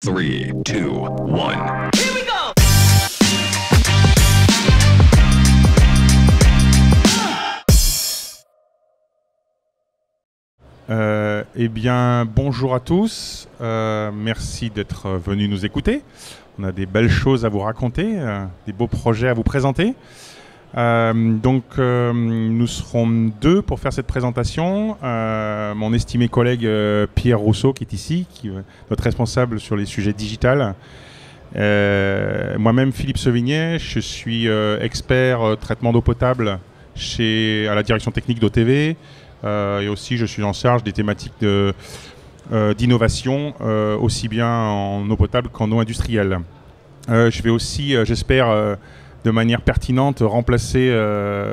3, 2, 1. Here we go! Eh bien, bonjour à tous. Merci d'être venus nous écouter. On a des belles choses à vous raconter, des beaux projets à vous présenter. Nous serons deux pour faire cette présentation. Mon estimé collègue Pierre Rousseau qui est ici, qui est notre responsable sur les sujets digitales. Moi-même Philippe Sevigné, je suis expert traitement d'eau potable à la direction technique d'OTV. Et aussi je suis en charge des thématiques d'innovation, aussi bien en eau potable qu'en eau industrielle. Je vais aussi, j'espère, de manière pertinente, remplacer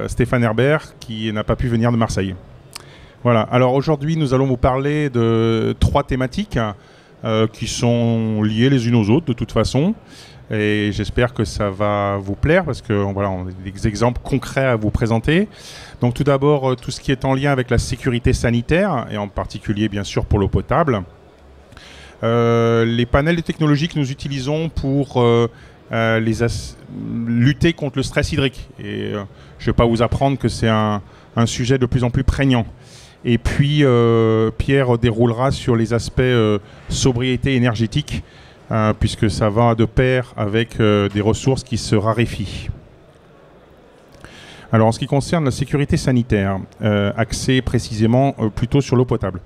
Stéphane Herbert qui n'a pas pu venir de Marseille. Voilà, alors aujourd'hui nous allons vous parler de 3 thématiques qui sont liées les unes aux autres de toute façon. Et j'espère que ça va vous plaire parce que voilà, on a des exemples concrets à vous présenter. Donc tout d'abord, tout ce qui est en lien avec la sécurité sanitaire et en particulier bien sûr pour l'eau potable. Les panels de technologies que nous utilisons pour lutter contre le stress hydrique. Et je ne vais pas vous apprendre que c'est un sujet de plus en plus prégnant. Et puis Pierre déroulera sur les aspects sobriété énergétique. Puisque ça va de pair avec des ressources qui se raréfient. Alors en ce qui concerne la sécurité sanitaire, axée précisément plutôt sur l'eau potable.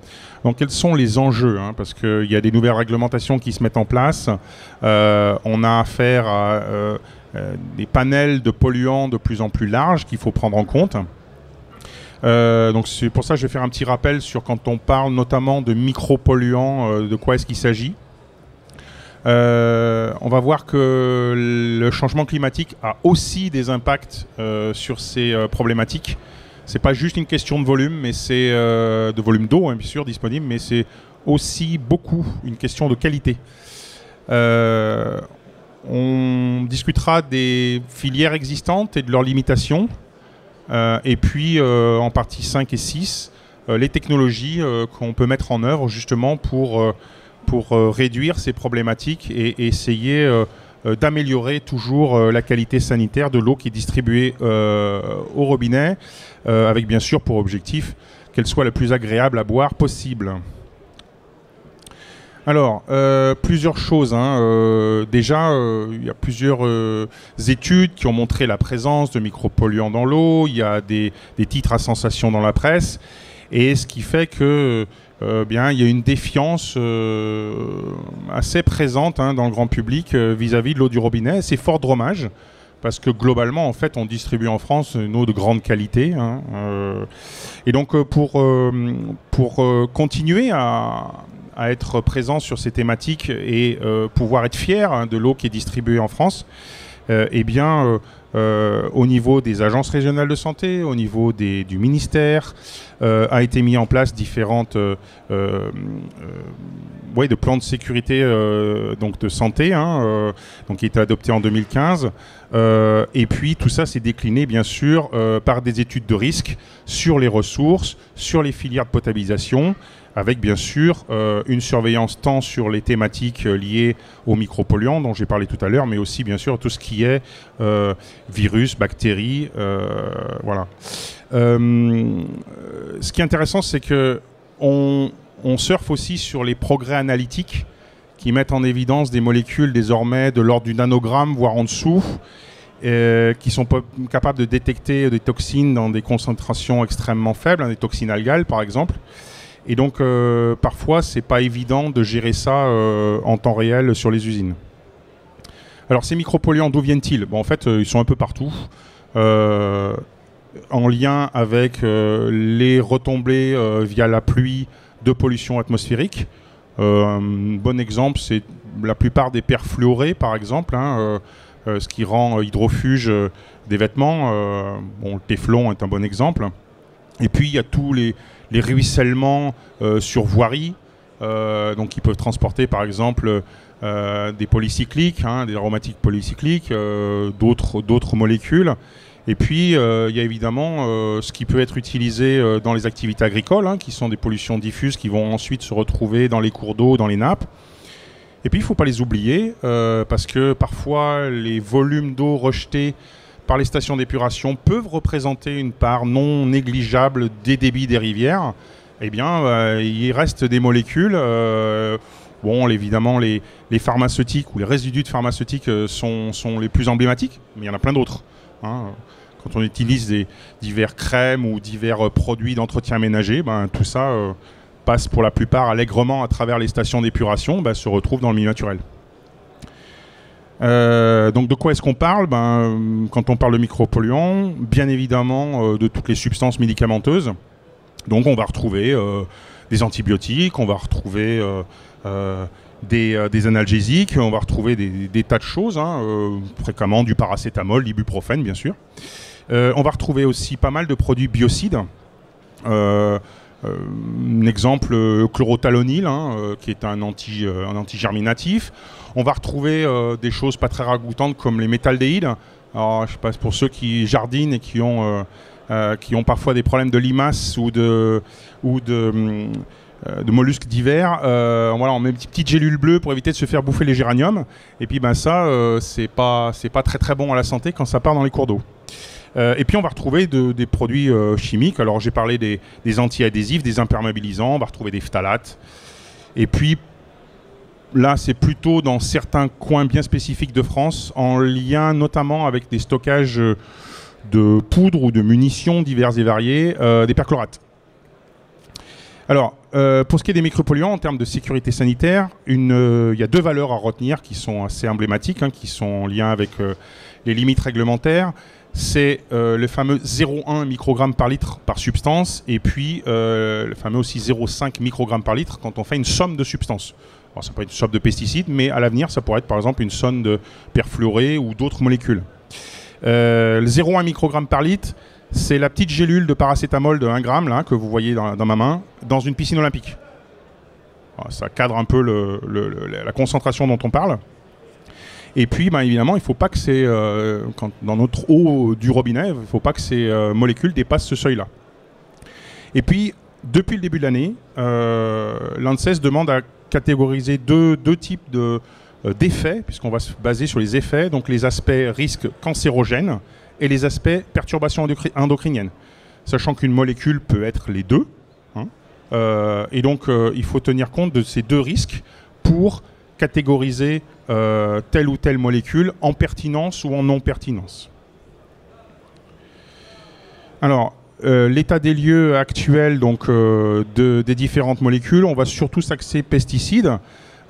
Donc quels sont les enjeux, parce qu'il y a des nouvelles réglementations qui se mettent en place. On a affaire à des panels de polluants de plus en plus larges qu'il faut prendre en compte. Donc c'est pour ça que je vais faire un petit rappel sur quand on parle notamment de micropolluants, de quoi est-ce qu'il s'agit. On va voir que le changement climatique a aussi des impacts sur ces problématiques. C'est pas juste une question de volume, mais c'est de volume d'eau, bien sûr, disponible, mais c'est aussi beaucoup une question de qualité. On discutera des filières existantes et de leurs limitations, et puis en partie 5 et 6, les technologies qu'on peut mettre en œuvre justement pour réduire ces problématiques et essayer d'améliorer toujours la qualité sanitaire de l'eau qui est distribuée au robinet, avec bien sûr pour objectif qu'elle soit la plus agréable à boire possible. Alors, plusieurs choses. Déjà, il y a plusieurs études qui ont montré la présence de micropolluants dans l'eau. Il y a des titres à sensation dans la presse. Et ce qui fait que il y a une défiance assez présente dans le grand public vis-à-vis de l'eau du robinet. C'est fort dommage parce que globalement, en fait, on distribue en France une eau de grande qualité. Et donc, pour continuer à être présent sur ces thématiques et pouvoir être fier de l'eau qui est distribuée en France, au niveau des agences régionales de santé, au niveau du ministère, a été mis en place différentes de plans de sécurité donc de santé, donc qui a été adopté en 2015. Et puis tout ça s'est décliné bien sûr par des études de risque sur les ressources, sur les filières de potabilisation, avec bien sûr une surveillance tant sur les thématiques liées aux micropolluants dont j'ai parlé tout à l'heure, mais aussi bien sûr tout ce qui est virus, bactéries, voilà. Ce qui est intéressant, c'est que on surfe aussi sur les progrès analytiques qui mettent en évidence des molécules désormais de l'ordre du nanogramme, voire en dessous, qui sont capables de détecter des toxines dans des concentrations extrêmement faibles, des toxines algales par exemple. Et donc parfois c'est pas évident de gérer ça en temps réel sur les usines. Alors ces micropolluants, d'où viennent-ils ? En fait ils sont un peu partout, en lien avec les retombées via la pluie de pollution atmosphérique. Un bon exemple, c'est la plupart des perfluorés par exemple, ce qui rend hydrofuge des vêtements. Le téflon est un bon exemple. Et puis il y a tous les ruissellements sur voirie, donc qui peuvent transporter par exemple des polycycliques, des aromatiques polycycliques, d'autres molécules. Et puis, il y a évidemment ce qui peut être utilisé dans les activités agricoles, qui sont des pollutions diffuses qui vont ensuite se retrouver dans les cours d'eau, dans les nappes. Et puis il ne faut pas les oublier, parce que parfois les volumes d'eau rejetés par les stations d'épuration peuvent représenter une part non négligeable des débits des rivières. Eh bien, il reste des molécules. Bon, évidemment, les pharmaceutiques ou les résidus de pharmaceutiques sont les plus emblématiques, mais il y en a plein d'autres. Hein. Quand on utilise divers crèmes ou divers produits d'entretien ménager, tout ça passe pour la plupart allègrement à travers les stations d'épuration, se retrouve dans le milieu naturel. Donc de quoi est-ce qu'on parle? Quand on parle de micropolluants, bien évidemment de toutes les substances médicamenteuses. Donc on va retrouver des antibiotiques, on va retrouver des analgésiques, on va retrouver des tas de choses, fréquemment du paracétamol, l'ibuprofène bien sûr. On va retrouver aussi pas mal de produits biocides. Un exemple, chlorothalonil, qui est un antigerminatif. On va retrouver des choses pas très ragoûtantes comme les métaldéhydes. Alors, je sais pas, pour ceux qui jardinent et qui ont parfois des problèmes de limaces ou de mollusques divers, voilà, on met une petite gélule bleue pour éviter de se faire bouffer les géraniums. Et puis ça, c'est pas très très bon à la santé quand ça part dans les cours d'eau. Et puis on va retrouver des produits chimiques. Alors j'ai parlé des anti-adhésifs, des imperméabilisants, on va retrouver des phtalates. Et puis là c'est plutôt dans certains coins bien spécifiques de France, en lien notamment avec des stockages de poudre ou de munitions diverses et variées, des perchlorates. Alors, pour ce qui est des micropolluants, en termes de sécurité sanitaire, il y a deux valeurs à retenir qui sont assez emblématiques, qui sont en lien avec les limites réglementaires. C'est le fameux 0,1 microgramme par litre par substance, et puis le fameux aussi 0,5 microgramme par litre quand on fait une somme de substances. Alors, ça peut être une somme de pesticides, mais à l'avenir, ça pourrait être par exemple une somme de perfluorés ou d'autres molécules. Le 0,1 microgramme par litre, c'est la petite gélule de paracétamol de 1 gramme là, que vous voyez dans ma main, dans une piscine olympique. Alors, ça cadre un peu la concentration dont on parle. Et puis, évidemment, il ne faut pas que dans notre eau du robinet, il ne faut pas que ces molécules dépassent ce seuil-là. Et puis, depuis le début de l'année, l'ANSES demande à catégoriser deux types d'effets, puisqu'on va se baser sur les effets, donc les aspects risques cancérogènes et les aspects perturbations endocriniennes. Sachant qu'une molécule peut être les deux. Et donc, il faut tenir compte de ces deux risques pour catégoriser telle ou telle molécule en pertinence ou en non-pertinence. Alors, l'état des lieux actuel donc, des différentes molécules, on va surtout s'axer pesticides.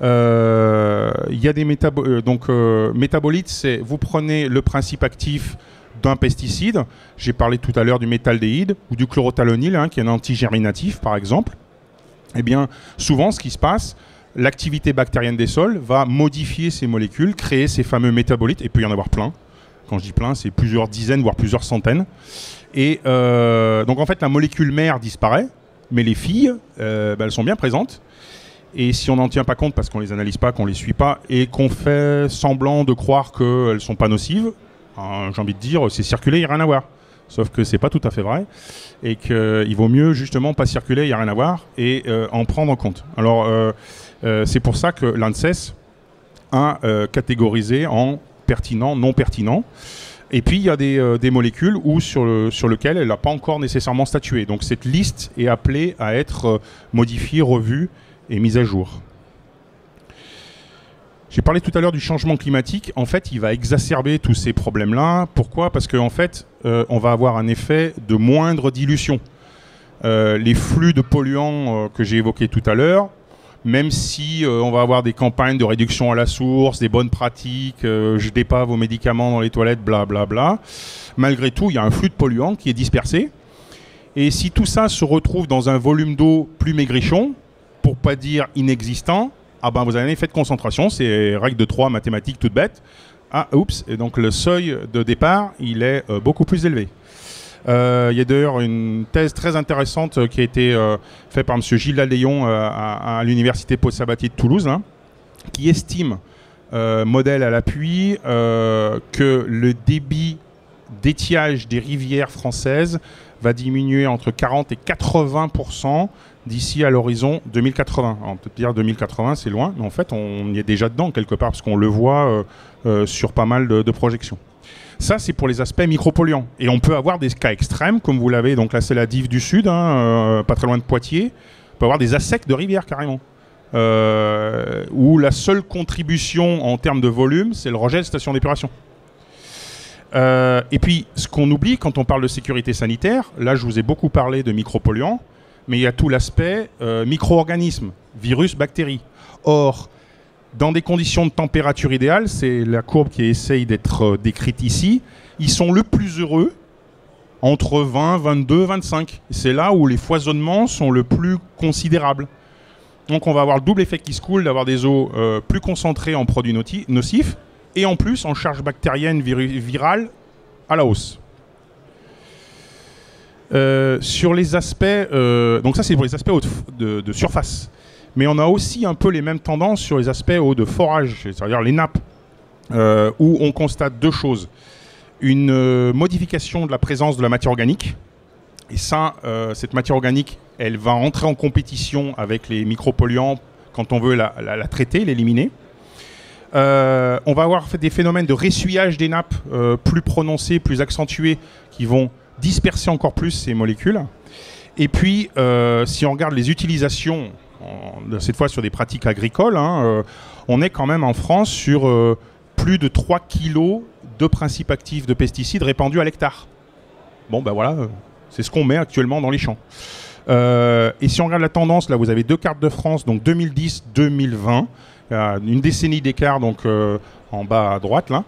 Il y a des métabolites, c'est vous prenez le principe actif d'un pesticide. J'ai parlé tout à l'heure du métaldéhyde ou du chlorothalonil, qui est un antigerminatif par exemple. Eh bien, souvent, ce qui se passe, l'activité bactérienne des sols va modifier ces molécules, créer ces fameux métabolites, et il peut y en avoir plein. Quand je dis plein, c'est plusieurs dizaines, voire plusieurs centaines. Et donc en fait, la molécule mère disparaît, mais les filles, elles sont bien présentes. Et si on n'en tient pas compte parce qu'on ne les analyse pas, qu'on ne les suit pas, et qu'on fait semblant de croire qu'elles ne sont pas nocives, j'ai envie de dire, c'est circuler, il n'y a rien à voir. Sauf que c'est pas tout à fait vrai, et qu'il vaut mieux justement pas circuler, il n'y a rien à voir, et en prendre en compte. Alors c'est pour ça que l'ANSES a catégorisé en pertinent, non pertinent. Et puis il y a des molécules sur lesquelles elle n'a pas encore nécessairement statué. Donc cette liste est appelée à être modifiée, revue et mise à jour. J'ai parlé tout à l'heure du changement climatique. En fait, il va exacerber tous ces problèmes-là. Pourquoi? Parce qu'en fait, on va avoir un effet de moindre dilution. Les flux de polluants que j'ai évoqués tout à l'heure, même si on va avoir des campagnes de réduction à la source, des bonnes pratiques, jetez pas vos médicaments dans les toilettes, blablabla, malgré tout, il y a un flux de polluants qui est dispersé. Et si tout ça se retrouve dans un volume d'eau plus maigrichon, pour pas dire inexistant, vous avez un effet de concentration, c'est règle de 3 mathématiques toute bête. Et donc le seuil de départ, il est beaucoup plus élevé. Il y a d'ailleurs une thèse très intéressante qui a été faite par M. Gilles Lalléon à l'université Paul Sabatier de Toulouse, qui estime, modèle à l'appui, que le débit d'étiage des rivières françaises va diminuer entre 40 et 80% d'ici à l'horizon 2080. Alors, on peut dire 2080, c'est loin, mais en fait, on y est déjà dedans quelque part, parce qu'on le voit sur pas mal de projections. Ça, c'est pour les aspects micropolluants. Et on peut avoir des cas extrêmes, comme vous l'avez, donc là, c'est la Dive du Sud, pas très loin de Poitiers. On peut avoir des assecs de rivière, carrément. Où la seule contribution en termes de volume, c'est le rejet de station d'épuration. Et puis, ce qu'on oublie quand on parle de sécurité sanitaire, là, je vous ai beaucoup parlé de micropolluants, mais il y a tout l'aspect micro-organismes, virus, bactéries. Or, dans des conditions de température idéale, c'est la courbe qui essaye d'être décrite ici, ils sont le plus heureux entre 20, 22, 25. C'est là où les foisonnements sont le plus considérables. Donc on va avoir le double effet qui se coule d'avoir des eaux plus concentrées en produits nocifs et en plus en charge bactérienne virale à la hausse. Sur les aspects, donc ça c'est pour les aspects de surface. Mais on a aussi un peu les mêmes tendances sur les aspects de forage, c'est-à-dire les nappes, où on constate deux choses. Une modification de la présence de la matière organique. Et ça, cette matière organique, elle va entrer en compétition avec les micropolluants quand on veut la traiter, l'éliminer. On va avoir fait des phénomènes de ressuyage des nappes plus prononcés, plus accentués, qui vont disperser encore plus ces molécules. Et puis, si on regarde les utilisations, cette fois sur des pratiques agricoles, on est quand même en France sur plus de 3 kilos de principes actifs de pesticides répandus à l'hectare. Bon, ben voilà, c'est ce qu'on met actuellement dans les champs. Et si on regarde la tendance, là vous avez deux cartes de France, donc 2010-2020, une décennie d'écart, donc en bas à droite, là.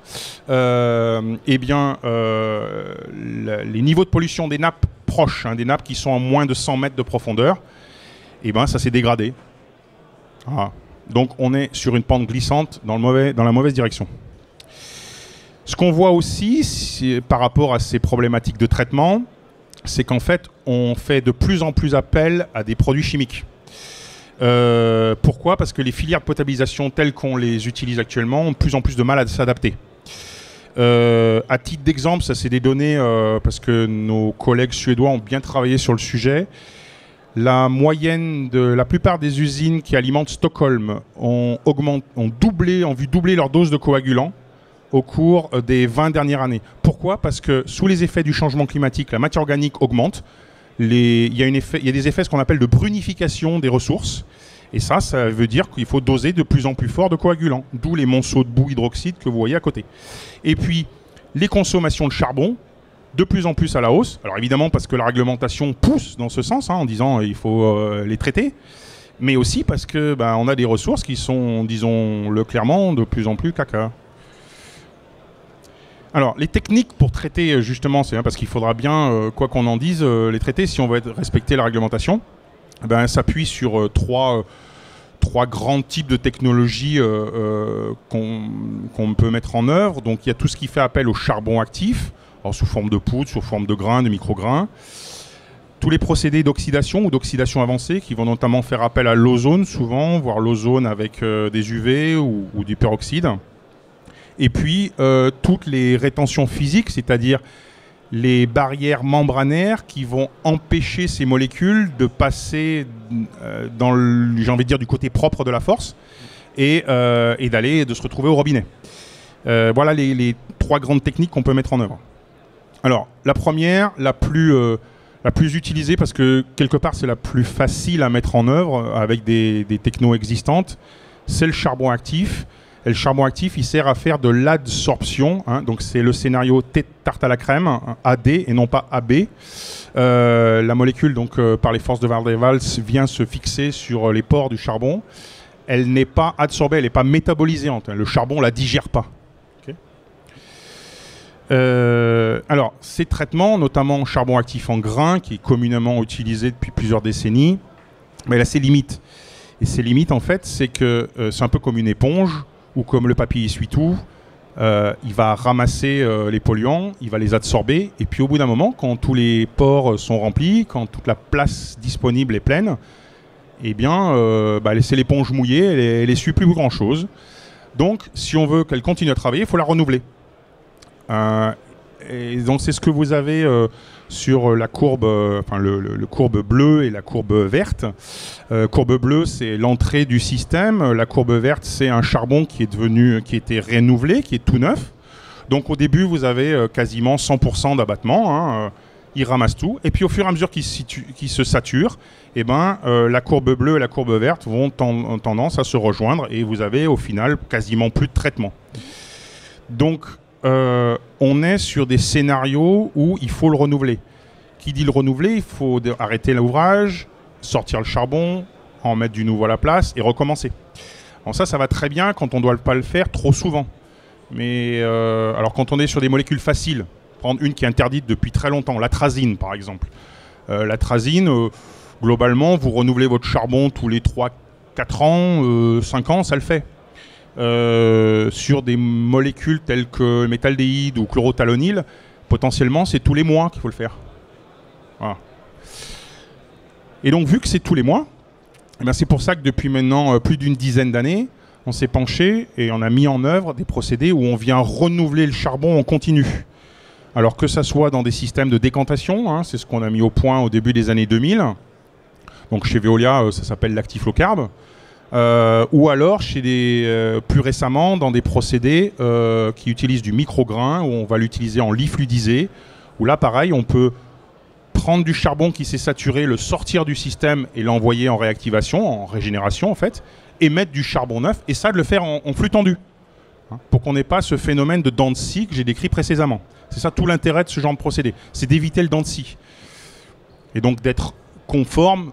Eh bien, les niveaux de pollution des nappes proches, des nappes qui sont à moins de 100 mètres de profondeur, eh ben, ça s'est dégradé. Voilà. Donc on est sur une pente glissante dans la mauvaise direction. Ce qu'on voit aussi, par rapport à ces problématiques de traitement, c'est qu'en fait, on fait de plus en plus appel à des produits chimiques. Pourquoi ? Parce que les filières de potabilisation telles qu'on les utilise actuellement ont de plus en plus de mal à s'adapter. À titre d'exemple, ça c'est des données, parce que nos collègues suédois ont bien travaillé sur le sujet. La moyenne de la plupart des usines qui alimentent Stockholm ont vu doubler leur dose de coagulants au cours des 20 dernières années. Pourquoi ? Parce que sous les effets du changement climatique, la matière organique augmente. Il y a des effets ce qu'on appelle de brunification des ressources. Et ça veut dire qu'il faut doser de plus en plus fort de coagulants. D'où les monceaux de boue hydroxyde que vous voyez à côté. Et puis, les consommations de charbon, de plus en plus à la hausse. Alors évidemment parce que la réglementation pousse dans ce sens, en disant il faut les traiter. Mais aussi parce que on a des ressources qui sont, disons-le clairement, de plus en plus caca. Alors, les techniques pour traiter, justement, c'est parce qu'il faudra bien, quoi qu'on en dise, les traiter si on veut respecter la réglementation. S'appuie sur trois grands types de technologies qu'on peut mettre en œuvre. Donc, il y a tout ce qui fait appel au charbon actif, alors, sous forme de poudre, sous forme de grains, de micrograins. Tous les procédés d'oxydation ou d'oxydation avancée qui vont notamment faire appel à l'ozone, souvent, voire l'ozone avec des UV ou du peroxyde. Et puis, toutes les rétentions physiques, c'est-à-dire les barrières membranaires qui vont empêcher ces molécules de passer dans, j'ai envie de dire, du côté propre de la force et de se retrouver au robinet. Voilà les trois grandes techniques qu'on peut mettre en œuvre. Alors, la première, la plus utilisée, parce que quelque part c'est la plus facile à mettre en œuvre avec des technos existantes, c'est le charbon actif. Et le charbon actif, il sert à faire de l'adsorption. Donc c'est le scénario tarte à la crème, AD et non pas AB. La molécule, donc par les forces de Van der Waals, vient se fixer sur les pores du charbon. Elle n'est pas adsorbée, elle n'est pas métabolisante. Le charbon ne la digère pas. Okay. Alors, ces traitements, notamment charbon actif en grains, qui est communément utilisé depuis plusieurs décennies, mais elle a ses limites. Et ses limites, en fait, c'est que c'est un peu comme une éponge, ou comme le papier essuie-tout, il va ramasser les polluants, il va les adsorber, et puis au bout d'un moment, quand tous les pores sont remplis, quand toute la place disponible est pleine, eh bien, laisser l'éponge mouillée, elle essuie plus grand-chose. Donc, si on veut qu'elle continue à travailler, il faut la renouveler. Et donc c'est ce que vous avez sur la courbe, enfin le courbe bleue et la courbe verte. Courbe bleue, c'est l'entrée du système. La courbe verte, c'est un charbon qui était renouvelé, qui est tout neuf. Donc au début, vous avez quasiment 100% d'abattement. Il ramasse tout. Et puis au fur et à mesure qu'il se sature, eh ben, la courbe bleue et la courbe verte vont tendance à se rejoindre et vous avez au final quasiment plus de traitement. Donc on est sur des scénarios où il faut le renouveler. Qui dit le renouveler, il faut arrêter l'ouvrage, sortir le charbon, en mettre du nouveau à la place et recommencer. Alors ça va très bien quand on ne doit pas le faire trop souvent. Mais alors quand on est sur des molécules faciles, prendre une qui est interdite depuis très longtemps, l'atrazine par exemple. L'atrazine, globalement, vous renouvelez votre charbon tous les 3-4 ans, 5 ans, ça le fait. Sur des molécules telles que méthaldéhyde ou chlorothalonil, potentiellement c'est tous les mois qu'il faut le faire. Voilà. Et donc vu que c'est tous les mois, eh bien, c'est pour ça que depuis maintenant plus d'une dizaine d'années, on s'est penché et on a mis en œuvre des procédés où on vient renouveler le charbon en continu. Alors que ça soit dans des systèmes de décantation, c'est ce qu'on a mis au point au début des années 2000, donc chez Veolia ça s'appelle l'actiflocarbe, ou alors plus récemment dans des procédés qui utilisent du micrograin, où on va l'utiliser en lit fluidisé, où là pareil on peut prendre du charbon qui s'est saturé, le sortir du système et l'envoyer en réactivation, en régénération en fait, et mettre du charbon neuf, et ça de le faire en flux tendu, pour qu'on n'ait pas ce phénomène de dents de scie que j'ai décrit précédemment. C'est ça tout l'intérêt de ce genre de procédé, c'est d'éviter le dent de scie. Et donc d'être conforme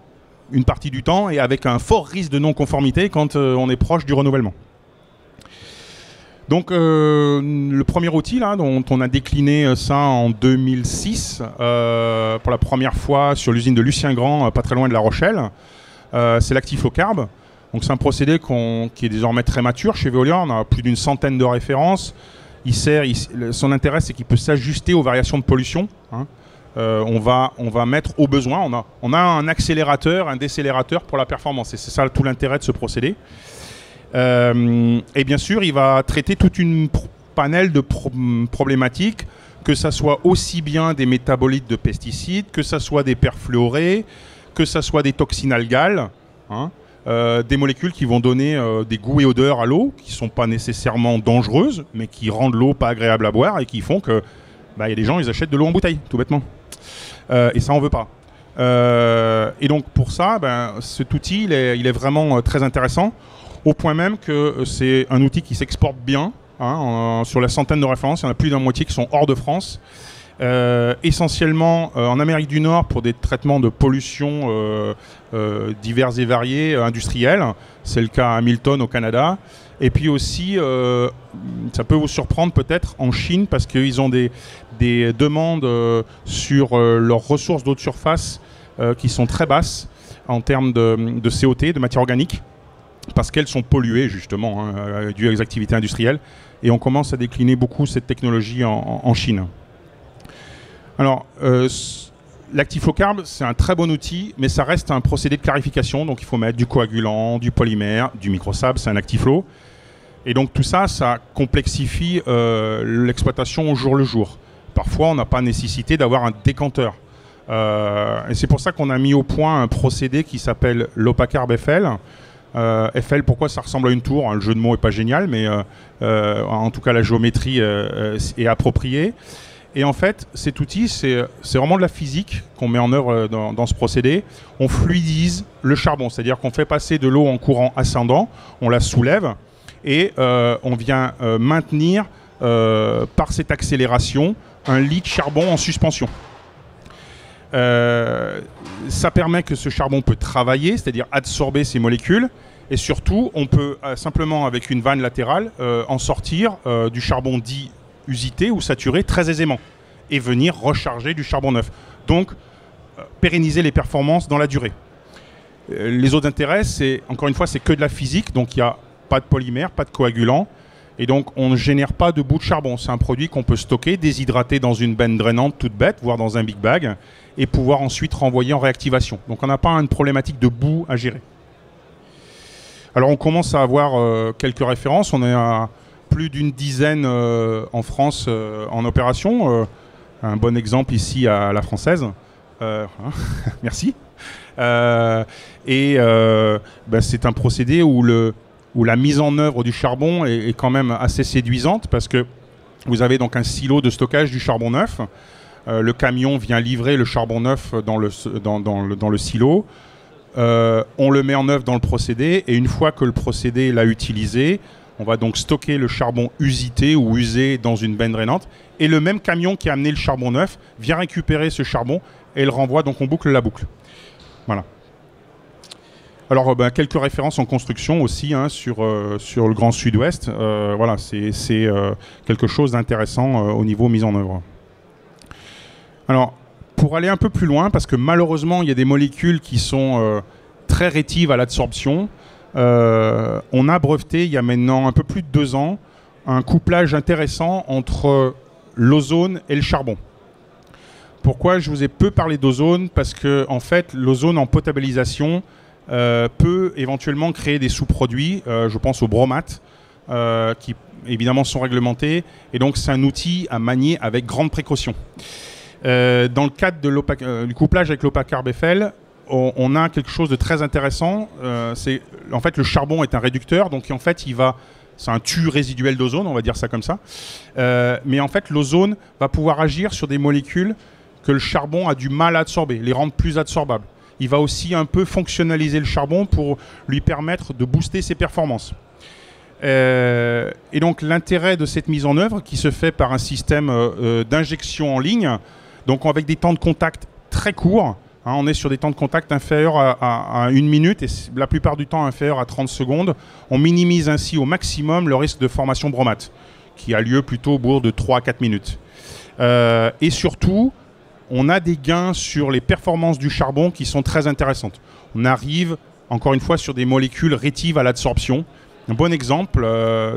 une partie du temps et avec un fort risque de non-conformité quand on est proche du renouvellement. Donc le premier outil là, dont on a décliné ça en 2006 pour la première fois sur l'usine de Lucien Grand, pas très loin de La Rochelle, c'est l'actiflocarbe. Donc c'est un procédé qui est désormais très mature chez Veolia, on a plus d'une centaine de références. Son intérêt c'est qu'il peut s'ajuster aux variations de pollution. On va mettre au besoin, on a un accélérateur, un décélérateur pour la performance, et c'est ça tout l'intérêt de ce procédé. Et bien sûr, il va traiter toute une panel de problématiques, que ça soit aussi bien des métabolites de pesticides, que ça soit des perfluorés, que ça soit des toxines algales, des molécules qui vont donner des goûts et odeurs à l'eau, qui ne sont pas nécessairement dangereuses, mais qui rendent l'eau pas agréable à boire et qui font que y a des gens, ils achètent de l'eau en bouteille, tout bêtement. Et ça, on ne veut pas. Et donc, pour ça, cet outil, il est vraiment très intéressant, au point même que c'est un outil qui s'exporte bien. Sur la centaine de références, il y en a plus d'un moitié qui sont hors de France. Essentiellement en Amérique du Nord pour des traitements de pollution divers et variés industriels. C'est le cas à Hamilton au Canada. Et puis aussi, ça peut vous surprendre peut-être en Chine parce qu'ils ont des demandes sur leurs ressources d'eau de surface qui sont très basses en termes de COT, de matière organique, parce qu'elles sont polluées justement, dues aux activités industrielles. Et on commence à décliner beaucoup cette technologie en Chine. Alors, l'actiflocarbe, c'est un très bon outil, mais ça reste un procédé de clarification. Donc, il faut mettre du coagulant, du polymère, du microsable, c'est un actiflo. Et donc, tout ça, ça complexifie l'exploitation au jour le jour. Parfois, on n'a pas nécessité d'avoir un décanteur. Et c'est pour ça qu'on a mis au point un procédé qui s'appelle l'Opacarbe FL. FL, pourquoi ça ressemble à une tour? Le jeu de mots n'est pas génial, mais en tout cas, la géométrie est appropriée. Et en fait, cet outil, c'est vraiment de la physique qu'on met en œuvre dans ce procédé. On fluidise le charbon, c'est-à-dire qu'on fait passer de l'eau en courant ascendant, on la soulève et on vient maintenir par cette accélération un lit de charbon en suspension. Ça permet que ce charbon peut travailler, c'est-à-dire absorber ces molécules. Et surtout, on peut simplement, avec une vanne latérale, en sortir du charbon dit usité ou saturé très aisément et venir recharger du charbon neuf. Donc, pérenniser les performances dans la durée. Les autres intérêts, encore une fois, c'est que de la physique, donc il n'y a pas de polymère, pas de coagulant, et donc on ne génère pas de bout de charbon. C'est un produit qu'on peut stocker, déshydrater dans une benne drainante toute bête, voire dans un big bag, et pouvoir ensuite renvoyer en réactivation. Donc on n'a pas une problématique de bout à gérer. Alors on commence à avoir quelques références, on est à plus d'une dizaine en France en opération. un bon exemple ici à la française. Merci. C'est un procédé où la mise en œuvre du charbon est quand même assez séduisante parce que vous avez donc un silo de stockage du charbon neuf. Le camion vient livrer le charbon neuf dans le silo. On le met en œuvre dans le procédé et une fois que le procédé l'a utilisé, on va donc stocker le charbon usité ou usé dans une benne drainante et le même camion qui a amené le charbon neuf vient récupérer ce charbon et le renvoie, donc on boucle la boucle. Voilà. Alors, quelques références en construction aussi sur le Grand Sud-Ouest. Voilà, c'est quelque chose d'intéressant au niveau mise en œuvre. Alors, pour aller un peu plus loin, parce que malheureusement, il y a des molécules qui sont très rétives à l'absorption, on a breveté, il y a maintenant un peu plus de 2 ans, un couplage intéressant entre l'ozone et le charbon. Pourquoi je vous ai peu parlé d'ozone? Parce que, en fait, l'ozone en potabilisation peut éventuellement créer des sous-produits, je pense aux bromates, qui évidemment sont réglementés, et donc c'est un outil à manier avec grande précaution. Dans le cadre du couplage avec l'Opacarb FL, on a quelque chose de très intéressant. En fait, le charbon est un réducteur, donc en fait, c'est un tue résiduel d'ozone, on va dire ça comme ça. Mais en fait, l'ozone va pouvoir agir sur des molécules que le charbon a du mal à absorber, les rendre plus absorbables. Il va aussi un peu fonctionnaliser le charbon pour lui permettre de booster ses performances. Et donc l'intérêt de cette mise en œuvre qui se fait par un système d'injection en ligne, donc avec des temps de contact très courts, on est sur des temps de contact inférieurs à 1 minute et la plupart du temps inférieurs à 30 secondes. On minimise ainsi au maximum le risque de formation bromate, qui a lieu plutôt au bout de 3 à 4 minutes. Et surtout, on a des gains sur les performances du charbon qui sont très intéressantes. On arrive, encore une fois, sur des molécules rétives à l'absorption. Un bon exemple,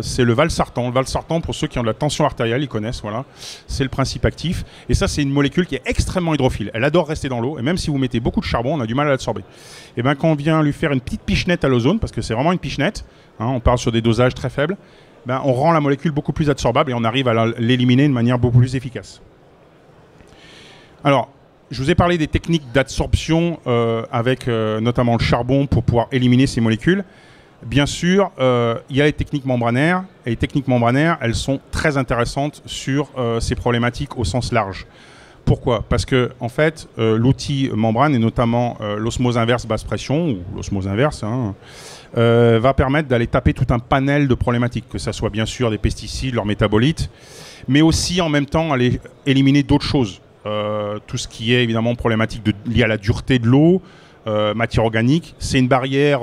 c'est le valsartan. Le valsartan, pour ceux qui ont de la tension artérielle, ils connaissent, voilà. C'est le principe actif. Et ça, c'est une molécule qui est extrêmement hydrophile. Elle adore rester dans l'eau. Et même si vous mettez beaucoup de charbon, on a du mal à l'absorber. Et bien, quand on vient lui faire une petite pichenette à l'ozone, parce que c'est vraiment une pichenette, on parle sur des dosages très faibles, on rend la molécule beaucoup plus absorbable et on arrive à l'éliminer de manière beaucoup plus efficace. Alors, je vous ai parlé des techniques d'absorption avec notamment le charbon pour pouvoir éliminer ces molécules. Bien sûr, il y a les techniques membranaires, et les techniques membranaires, elles sont très intéressantes sur ces problématiques au sens large. Pourquoi? Parce que, en fait, l'outil membrane, et notamment l'osmose inverse basse pression, ou l'osmose inverse, va permettre d'aller taper tout un panel de problématiques, que ce soit bien sûr des pesticides, leurs métabolites, mais aussi en même temps aller éliminer d'autres choses. Tout ce qui est évidemment problématique liée à la dureté de l'eau, matière organique, c'est une barrière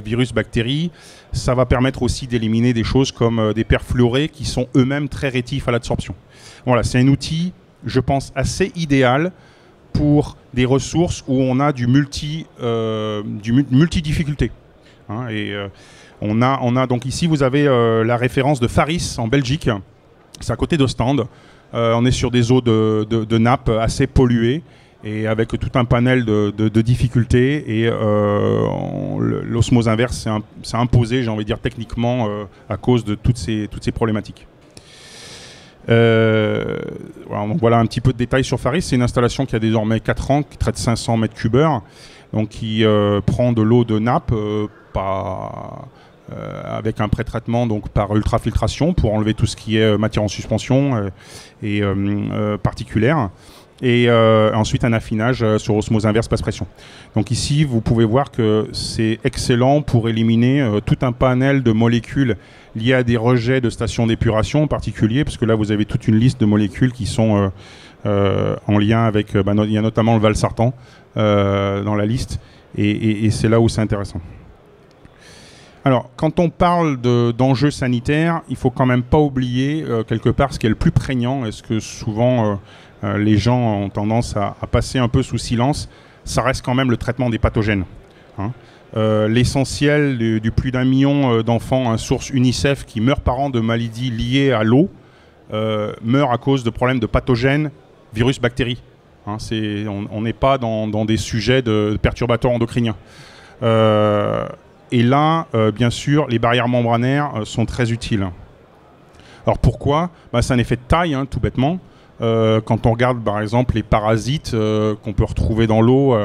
virus, bactéries. Ça va permettre aussi d'éliminer des choses comme des perfluorés qui sont eux-mêmes très rétifs à l'absorption. Voilà, c'est un outil, je pense, assez idéal pour des ressources où on a du multi-difficulté. On a donc ici, vous avez la référence de Faris en Belgique. C'est à côté d'Ostende. On est sur des eaux de nappe assez polluées et avec tout un panel de difficultés. Et l'osmose inverse s'est imposé, j'ai envie de dire, techniquement à cause de toutes ces problématiques. Voilà un petit peu de détails sur Faris. C'est une installation qui a désormais 4 ans, qui traite 500 mètres cubeurs, donc qui prend de l'eau de nappe avec un pré-traitement donc par ultrafiltration pour enlever tout ce qui est matière en suspension et particulière. Et ensuite un affinage sur osmose inverse basse pression. Donc ici, vous pouvez voir que c'est excellent pour éliminer tout un panel de molécules liées à des rejets de stations d'épuration en particulier, parce que là, vous avez toute une liste de molécules qui sont en lien avec... il y a notamment le valsartan dans la liste, et c'est là où c'est intéressant. Alors, quand on parle d'enjeux sanitaires, il ne faut quand même pas oublier quelque part ce qui est le plus prégnant, et ce que souvent les gens ont tendance à passer un peu sous silence, ça reste quand même le traitement des pathogènes. L'essentiel du plus d'1 million d'enfants, source UNICEF, qui meurent par an de maladies liées à l'eau, meurent à cause de problèmes de pathogènes, virus, bactéries. On n'est pas dans des sujets de perturbateurs endocriniens. Et là, bien sûr, les barrières membranaires sont très utiles. Alors pourquoi? C'est un effet de taille, tout bêtement. Quand on regarde par exemple les parasites qu'on peut retrouver dans l'eau,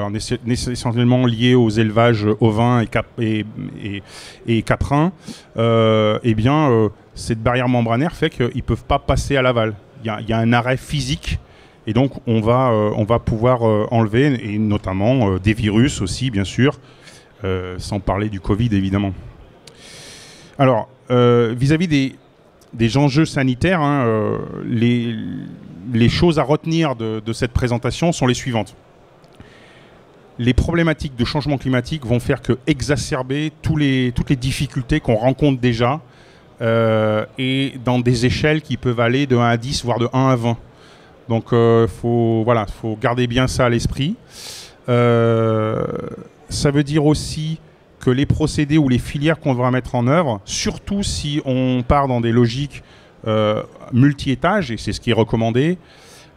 essentiellement liés aux élevages ovins et caprins, eh bien cette barrière membranaire fait qu'ils ne peuvent pas passer à l'aval. Il y a un arrêt physique et donc on va pouvoir enlever, et notamment des virus aussi bien sûr, sans parler du Covid évidemment. Alors vis-à-vis des enjeux sanitaires, hein, les choses à retenir de cette présentation sont les suivantes. Les problématiques de changement climatique vont faire que exacerber toutes les difficultés qu'on rencontre déjà et dans des échelles qui peuvent aller de 1 à 10, voire de 1 à 20. Donc faut garder bien ça à l'esprit. Ça veut dire aussi que les procédés ou les filières qu'on devra mettre en œuvre, surtout si on part dans des logiques multi-étages, et c'est ce qui est recommandé,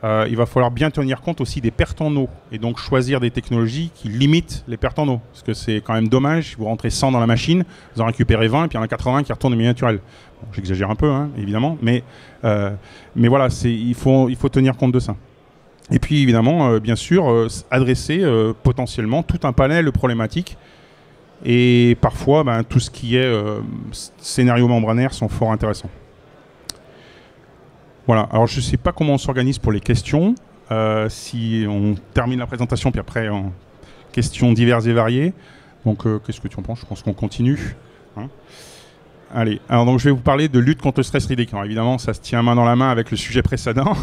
il va falloir bien tenir compte aussi des pertes en eau, et donc choisir des technologies qui limitent les pertes en eau, parce que c'est quand même dommage, si vous rentrez 100 dans la machine, vous en récupérez 20, et puis il y en a 80 qui retournent au milieu naturel. Bon, j'exagère un peu, hein, évidemment, mais voilà, il faut tenir compte de ça. Et puis évidemment, bien sûr, adresser potentiellement tout un panel de problématiques. Et parfois, tout ce qui est scénario membranaire sont fort intéressants. Voilà, alors je ne sais pas comment on s'organise pour les questions. Si on termine la présentation, puis après, en questions diverses et variées. Donc, qu'est-ce que tu en penses? Je pense qu'on continue. Hein. Allez, alors donc, je vais vous parler de lutte contre le stress hydrique. Alors évidemment, ça se tient main dans la main avec le sujet précédent.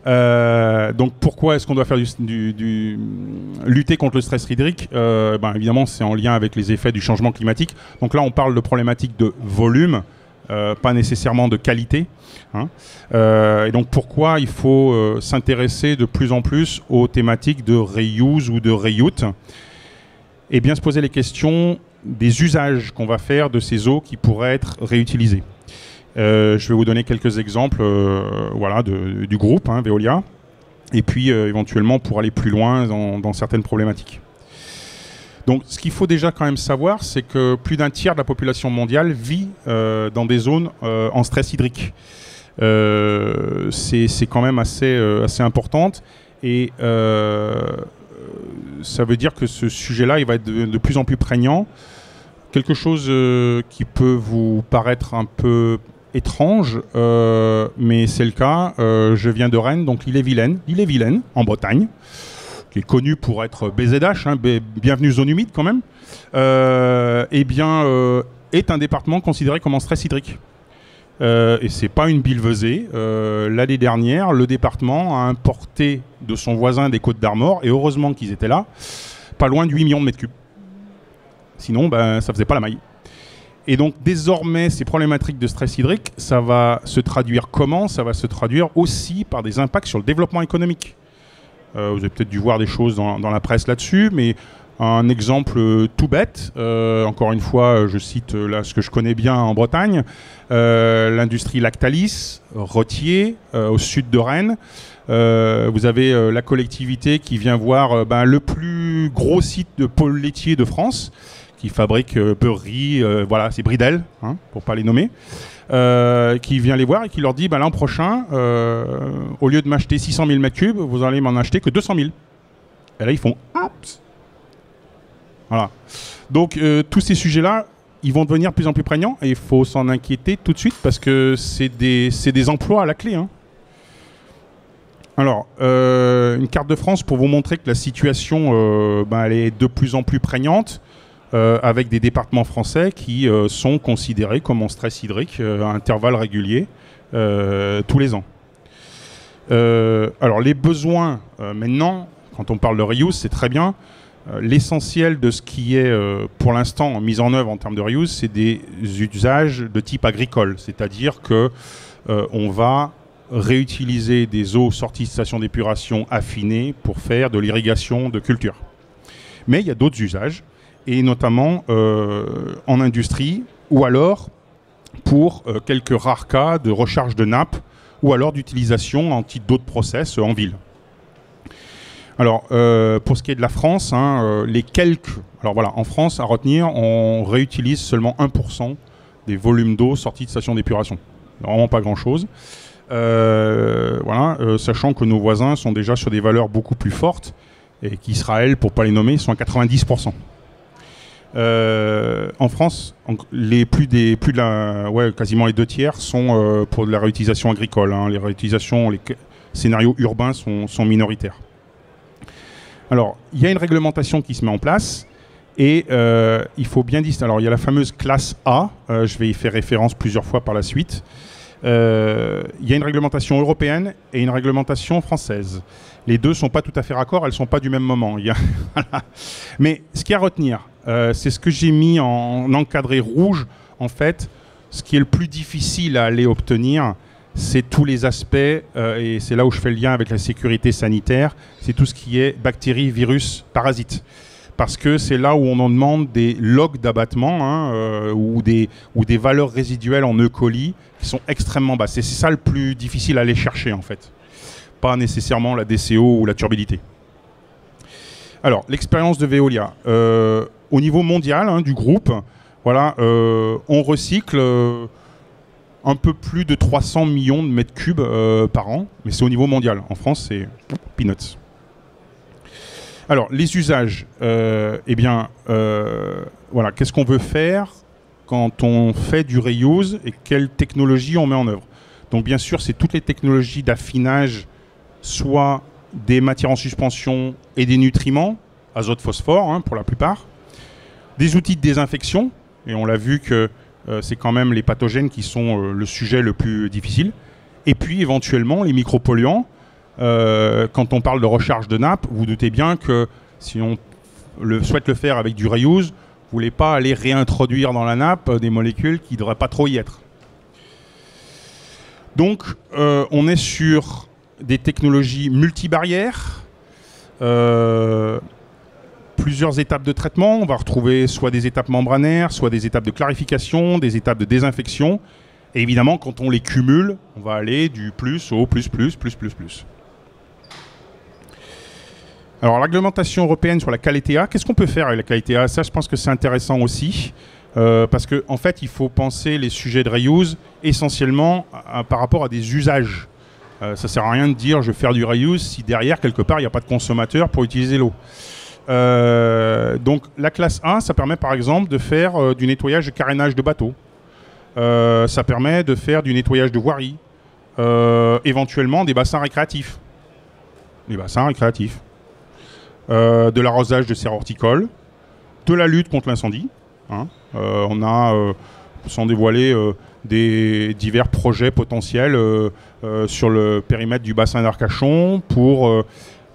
Donc pourquoi est-ce qu'on doit faire lutter contre le stress hydrique? Évidemment, c'est en lien avec les effets du changement climatique. Donc là, on parle de problématiques de volume, pas nécessairement de qualité. Hein. Et donc pourquoi il faut s'intéresser de plus en plus aux thématiques de reuse ou de reuse, et bien se poser les questions des usages qu'on va faire de ces eaux qui pourraient être réutilisées. Je vais vous donner quelques exemples du groupe Veolia, et puis éventuellement pour aller plus loin dans certaines problématiques. Donc ce qu'il faut déjà quand même savoir, c'est que plus d'un tiers de la population mondiale vit dans des zones en stress hydrique. C'est quand même assez importante, et ça veut dire que ce sujet-là, il va être de plus en plus prégnant. Quelque chose qui peut vous paraître un peu étrange, mais c'est le cas. Je viens de Rennes, donc l'île-et-Vilaine, en Bretagne, qui est connue pour être BZH, bienvenue zone humide quand même, est un département considéré comme en stress hydrique. Et c'est pas une billevesée. L'année dernière, le département a importé de son voisin des Côtes-d'Armor, et heureusement qu'ils étaient là, pas loin de 8 millions de mètres cubes. Sinon, ça faisait pas la maille. Et donc, désormais, ces problématiques de stress hydrique, ça va se traduire comment? Ça va se traduire aussi par des impacts sur le développement économique. Vous avez peut-être dû voir des choses dans la presse là-dessus, mais un exemple tout bête, encore une fois, je cite là ce que je connais bien en Bretagne, l'industrie Lactalis, Rottier, au sud de Rennes. Vous avez la collectivité qui vient voir le plus gros site de pôle laitier de France, qui fabrique beurrerie, c'est Bridel, pour ne pas les nommer, qui vient les voir et qui leur dit l'an prochain, au lieu de m'acheter 600 000 mètres cubes, vous allez m'en acheter que 200 000. Et là, ils font « Oups !» Voilà. Donc, tous ces sujets-là, ils vont devenir de plus en plus prégnants, et il faut s'en inquiéter tout de suite parce que c'est des emplois à la clé. Alors, une carte de France pour vous montrer que la situation elle est de plus en plus prégnante, avec des départements français qui sont considérés comme en stress hydrique à intervalles réguliers tous les ans. Alors, les besoins, maintenant, quand on parle de reuse, c'est très bien. L'essentiel de ce qui est pour l'instant mis en œuvre en termes de reuse, c'est des usages de type agricole, c'est-à-dire que on va réutiliser des eaux sorties de stations d'épuration affinées pour faire de l'irrigation de culture. Mais il y a d'autres usages, et notamment en industrie, ou alors pour quelques rares cas de recharge de nappes, ou alors d'utilisation en titre d'autres process en ville. Alors, pour ce qui est de la France, en France, à retenir, on réutilise seulement 1% des volumes d'eau sortis de stations d'épuration. Vraiment pas grand-chose. Voilà, sachant que nos voisins sont déjà sur des valeurs beaucoup plus fortes et qu'Israël, pour ne pas les nommer, sont à 90%. En France, quasiment les 2 tiers sont pour de la réutilisation agricole. Hein. Les scénarios urbains sont minoritaires. Alors, il y a une réglementation qui se met en place et il faut bien distinguer. Alors, il y a la fameuse classe A, je vais y faire référence plusieurs fois par la suite. Il y a une réglementation européenne et une réglementation française. Les deux ne sont pas tout à fait raccords, elles ne sont pas du même moment. Mais ce qu'il y a à retenir, c'est ce que j'ai mis en encadré rouge. En fait, ce qui est le plus difficile à aller obtenir, c'est tous les aspects, et c'est là où je fais le lien avec la sécurité sanitaire, c'est tout ce qui est bactéries, virus, parasites. Parce que c'est là où on en demande des logs d'abattement hein, ou des valeurs résiduelles en E. coli qui sont extrêmement basses. C'est ça le plus difficile à aller chercher en fait. Pas nécessairement la DCO ou la turbidité. Alors, l'expérience de Veolia. Au niveau mondial hein, du groupe, voilà, on recycle un peu plus de 300 millions de mètres cubes par an, mais c'est au niveau mondial. En France, c'est peanuts. Alors, les usages, voilà, qu'est-ce qu'on veut faire quand on fait du reuse et quelle technologie on met en œuvre. Donc, bien sûr, c'est toutes les technologies d'affinage, soit des matières en suspension et des nutriments, azote, phosphore, hein, pour la plupart, des outils de désinfection, et on l'a vu que c'est quand même les pathogènes qui sont le sujet le plus difficile, et puis éventuellement les micropolluants. Quand on parle de recharge de nappe, vous doutez bien que si on souhaite le faire avec du reuse, vous ne voulez pas aller réintroduire dans la nappe des molécules qui ne devraient pas trop y être. Donc, on est sur des technologies multibarrières, plusieurs étapes de traitement. On va retrouver soit des étapes membranaires, soit des étapes de clarification, des étapes de désinfection. Et évidemment, quand on les cumule, on va aller du plus au plus. Alors, la réglementation européenne sur la CalETH, qu'est-ce qu'on peut faire avec la CalETH? Ça, je pense que c'est intéressant aussi, parce qu'en fait, il faut penser les sujets de reuse essentiellement par rapport à des usages. Ça ne sert à rien de dire je vais faire du reuse si derrière, quelque part, il n'y a pas de consommateur pour utiliser l'eau. Donc, la classe A, ça permet par exemple de faire du nettoyage de carénage de bateaux. Ça permet de faire du nettoyage de voiries, éventuellement des bassins récréatifs. De l'arrosage de serres horticoles, de la lutte contre l'incendie. Hein. On a, sans dévoiler, des divers projets potentiels sur le périmètre du bassin d'Arcachon pour,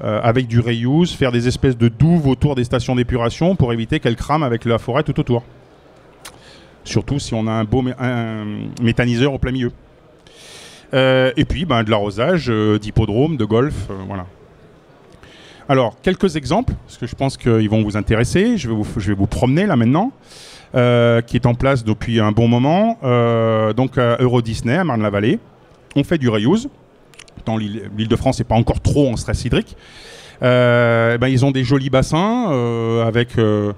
avec du reuse, faire des espèces de douves autour des stations d'épuration pour éviter qu'elles crament avec la forêt tout autour. Surtout si on a un beau méthaniseur au plein milieu. Et puis, de l'arrosage d'hippodrome, de golf, voilà. Alors, quelques exemples, parce que je pense qu'ils vont vous intéresser. Je vais vous promener là maintenant, qui est en place depuis un bon moment. Donc, à Euro Disney, à Marne-la-Vallée, on fait du reuse. Dans l'Île-de-France, n'est pas encore trop en stress hydrique. Ils ont des jolis bassins avec de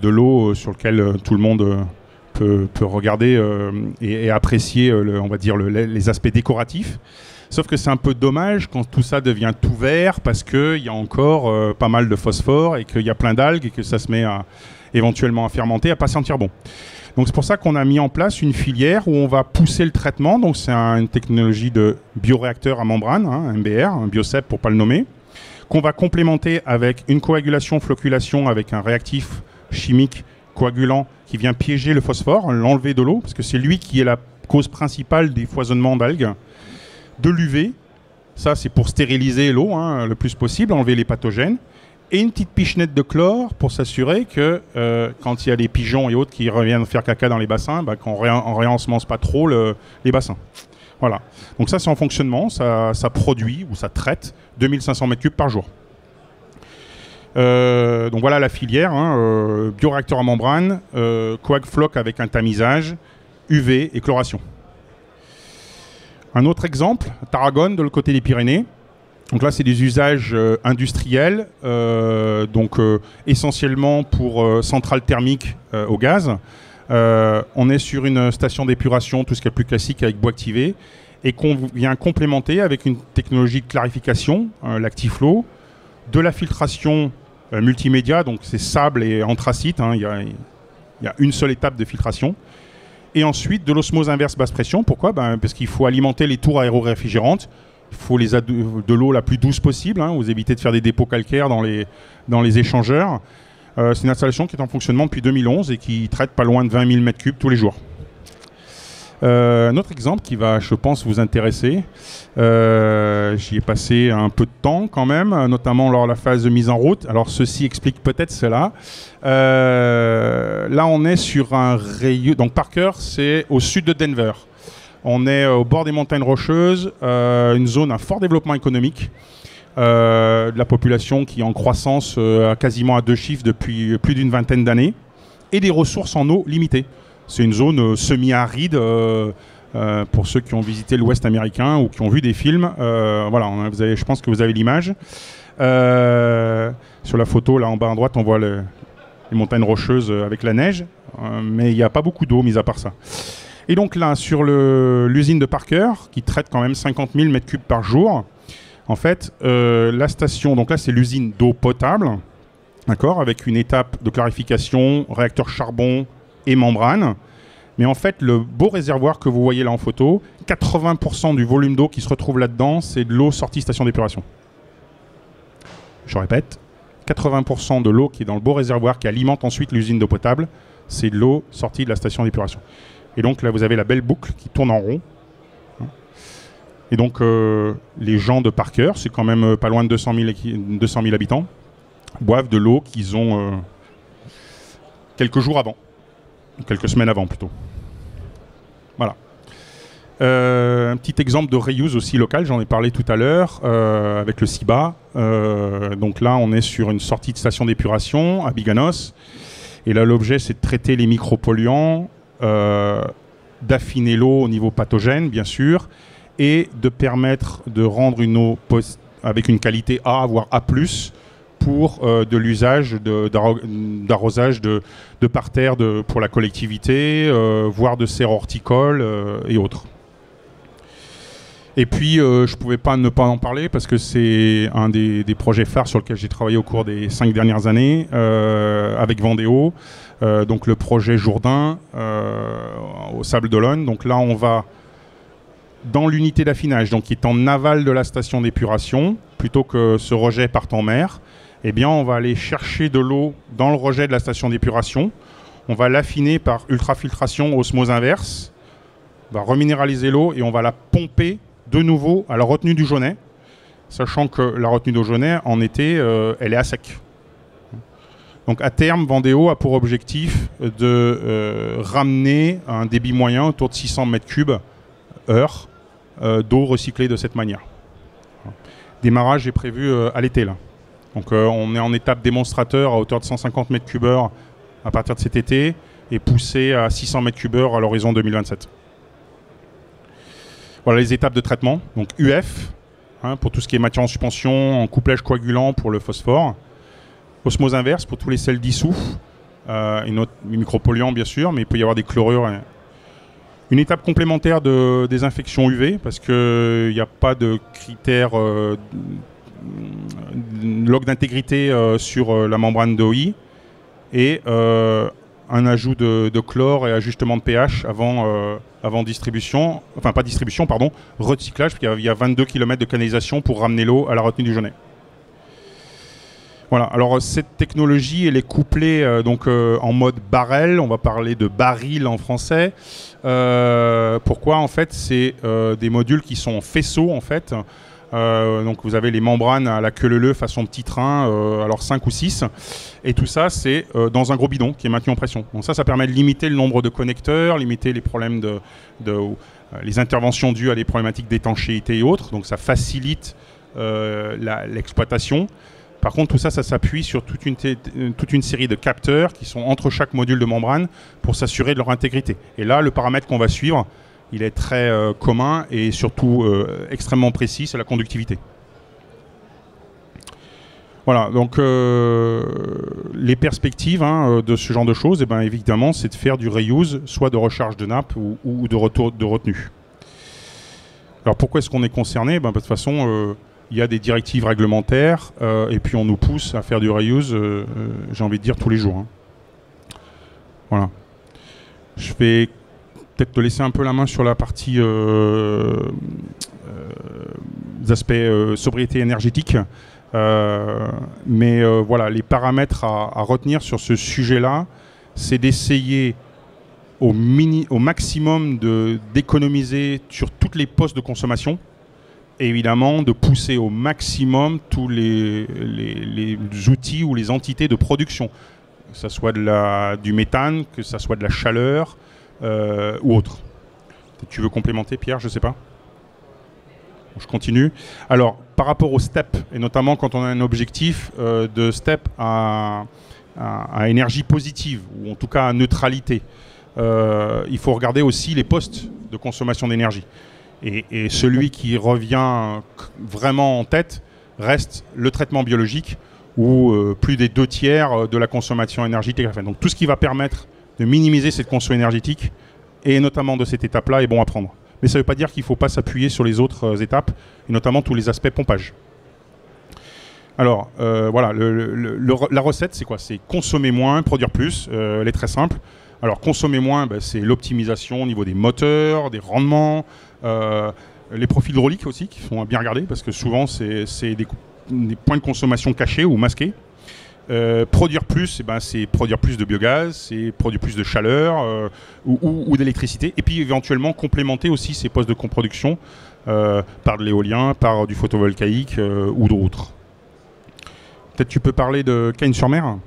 l'eau sur lequel tout le monde peut regarder et apprécier, on va dire, les aspects décoratifs. Sauf que c'est un peu dommage quand tout ça devient tout vert parce qu'il y a encore pas mal de phosphore et qu'il y a plein d'algues et que ça se met éventuellement à fermenter, à pas sentir bon. Donc c'est pour ça qu'on a mis en place une filière où on va pousser le traitement. Donc c'est une technologie de bioréacteur à membrane, hein, MBR, un biocep pour pas le nommer, qu'on va complémenter avec une coagulation, flocculation avec un réactif chimique coagulant qui vient piéger le phosphore, l'enlever de l'eau, parce que c'est lui qui est la cause principale des foisonnements d'algues. De l'UV, ça c'est pour stériliser l'eau hein, le plus possible, enlever les pathogènes, et une petite pichenette de chlore pour s'assurer que quand il y a des pigeons et autres qui reviennent faire caca dans les bassins, qu'on ne réensemence pas trop les bassins. Voilà. Donc ça c'est en fonctionnement, ça produit ou ça traite 2500 m3 par jour. Donc voilà la filière, hein, bioréacteur à membrane, coag-floc avec un tamisage, UV et chloration. Un autre exemple, Tarragone, de l'autre côté des Pyrénées. Donc là, c'est des usages industriels, essentiellement pour centrales thermiques au gaz. On est sur une station d'épuration, tout ce qui est plus classique avec bois activé. et qu'on vient complémenter avec une technologie de clarification, l'Actiflow, de la filtration multimédia, donc c'est sable et anthracite, hein, il y a une seule étape de filtration. Et ensuite, de l'osmose inverse basse pression. Pourquoi ? Parce qu'il faut alimenter les tours aéro-réfrigérantes. Il faut de l'eau la plus douce possible. Hein. Vous évitez de faire des dépôts calcaires dans les échangeurs. C'est une installation qui est en fonctionnement depuis 2011 et qui traite pas loin de 20 000 m3 tous les jours. Un autre exemple qui va, je pense, vous intéresser. J'y ai passé un peu de temps quand même, notamment lors de la phase de mise en route. Alors ceci explique peut-être cela. Là, on est sur un rayon. Donc Parker, c'est au sud de Denver. On est au bord des montagnes rocheuses, une zone à fort développement économique. De la population qui est en croissance quasiment à 2 chiffres depuis plus d'une vingtaine d'années. Et des ressources en eau limitées. C'est une zone semi-aride pour ceux qui ont visité l'Ouest américain ou qui ont vu des films. Voilà, je pense que vous avez l'image. Sur la photo, là en bas à droite, on voit les montagnes rocheuses avec la neige. Mais il n'y a pas beaucoup d'eau, mis à part ça. Et donc là, sur l'usine de Parker, qui traite quand même 50 000 m3 par jour, en fait, la station, donc là c'est l'usine d'eau potable, d'accord, avec une étape de clarification, réacteur charbon et membrane. Mais en fait, le beau réservoir que vous voyez là en photo, 80% du volume d'eau qui se retrouve là-dedans, c'est de l'eau sortie station d'épuration. Je répète, 80% de l'eau qui est dans le beau réservoir qui alimente ensuite l'usine d'eau potable, c'est de l'eau sortie de la station d'épuration. Et donc là, vous avez la belle boucle qui tourne en rond. Et donc, les gens de Parker, c'est quand même pas loin de 200 000 habitants, boivent de l'eau qu'ils ont quelques jours avant. Quelques semaines avant plutôt. Voilà. Un petit exemple de reuse aussi local, j'en ai parlé tout à l'heure avec le CIBA. Donc là, on est sur une sortie de station d'épuration à Biganos. Et là, l'objet, c'est de traiter les micropolluants, d'affiner l'eau au niveau pathogène, bien sûr, et de permettre de rendre une eau avec une qualité A, voire A+, pour de l'usage d'arrosage de parterres pour la collectivité, voire de serres horticoles et autres. Et puis, je ne pouvais pas ne pas en parler parce que c'est un des projets phares sur lequel j'ai travaillé au cours des 5 dernières années avec Vendéo, donc le projet Jourdain au Sable d'Olonne. Donc là, on va dans l'unité d'affinage, donc qui est en aval de la station d'épuration, plutôt que ce rejet parte en mer. Eh bien, on va aller chercher de l'eau dans le rejet de la station d'épuration. On va l'affiner par ultrafiltration osmose inverse. On va reminéraliser l'eau et on va la pomper de nouveau à la retenue du Jaunet, sachant que la retenue du Jaunet, en été, elle est à sec. Donc, à terme, Vendéo a pour objectif de ramener un débit moyen autour de 600 m3 heure d'eau recyclée de cette manière. Démarrage est prévu à l'été, là. Donc on est en étape démonstrateur à hauteur de 150 m3 à partir de cet été et poussé à 600 m3 à l'horizon 2027. Voilà les étapes de traitement. Donc UF, hein, pour tout ce qui est matière en suspension, en couplage coagulant pour le phosphore. Osmose inverse pour tous les sels dissous. Une autre micropolluant bien sûr, mais il peut y avoir des chlorures. Une étape complémentaire de désinfection UV parce qu'il n'y a pas de critères log d'intégrité sur la membrane d'OI et un ajout de chlore et ajustement de pH avant distribution, enfin pas distribution, pardon, recyclage, parce qu'il y a 22 km de canalisation pour ramener l'eau à la retenue du Jaunet. Voilà, alors cette technologie, elle est couplée en mode barrel, on va parler de baril en français. Pourquoi ? En fait, c'est des modules qui sont en faisceau, en fait. Donc vous avez les membranes à la queue leu façon petit train, alors 5 ou 6. Et tout ça, c'est dans un gros bidon qui est maintenu en pression. Donc ça permet de limiter le nombre de connecteurs, limiter les problèmes les interventions dues à des problématiques d'étanchéité et autres. Donc ça facilite l'exploitation. Par contre, tout ça, ça s'appuie sur toute une série de capteurs qui sont entre chaque module de membrane pour s'assurer de leur intégrité. Et là, le paramètre qu'on va suivre, il est très commun et surtout extrêmement précis, c'est la conductivité. Voilà, donc les perspectives de ce genre de choses, eh ben, évidemment, c'est de faire du reuse, soit de recharge de nappe ou de retour de retenue. Alors pourquoi est-ce qu'on est concerné? De toute façon, il y a des directives réglementaires et puis on nous pousse à faire du reuse, j'ai envie de dire, tous les jours. Hein. Voilà. Je vais peut-être te laisser un peu la main sur la partie aspects sobriété énergétique. Mais voilà, les paramètres à retenir sur ce sujet-là, c'est d'essayer au maximum d'économiser sur toutes les postes de consommation et évidemment de pousser au maximum tous les outils ou les entités de production, que ce soit du méthane, que ce soit de la chaleur ou autre. Tu veux complémenter, Pierre? Je ne sais pas. Je continue. Alors, par rapport au STEP, et notamment quand on a un objectif de STEP à énergie positive, ou en tout cas à neutralité, il faut regarder aussi les postes de consommation d'énergie. Et celui qui revient vraiment en tête reste le traitement biologique, où plus des 2/3 de la consommation énergétique est faite. Donc tout ce qui va permettre de minimiser cette consommation énergétique, et notamment de cette étape-là, est bon à prendre. Mais ça ne veut pas dire qu'il ne faut pas s'appuyer sur les autres étapes, et notamment tous les aspects pompage. Alors, voilà, la recette, c'est quoi? C'est consommer moins, produire plus. Elle est très simple. Alors, consommer moins, c'est l'optimisation au niveau des moteurs, des rendements, les profils hydrauliques aussi, qui sont à bien regarder, parce que souvent, c'est des points de consommation cachés ou masqués. Produire plus, c'est produire plus de biogaz, c'est produire plus de chaleur ou d'électricité, et puis éventuellement complémenter aussi ces postes de coproduction par de l'éolien, par du photovoltaïque ou d'autres. Peut-être tu peux parler de Cagnes-sur-Mer.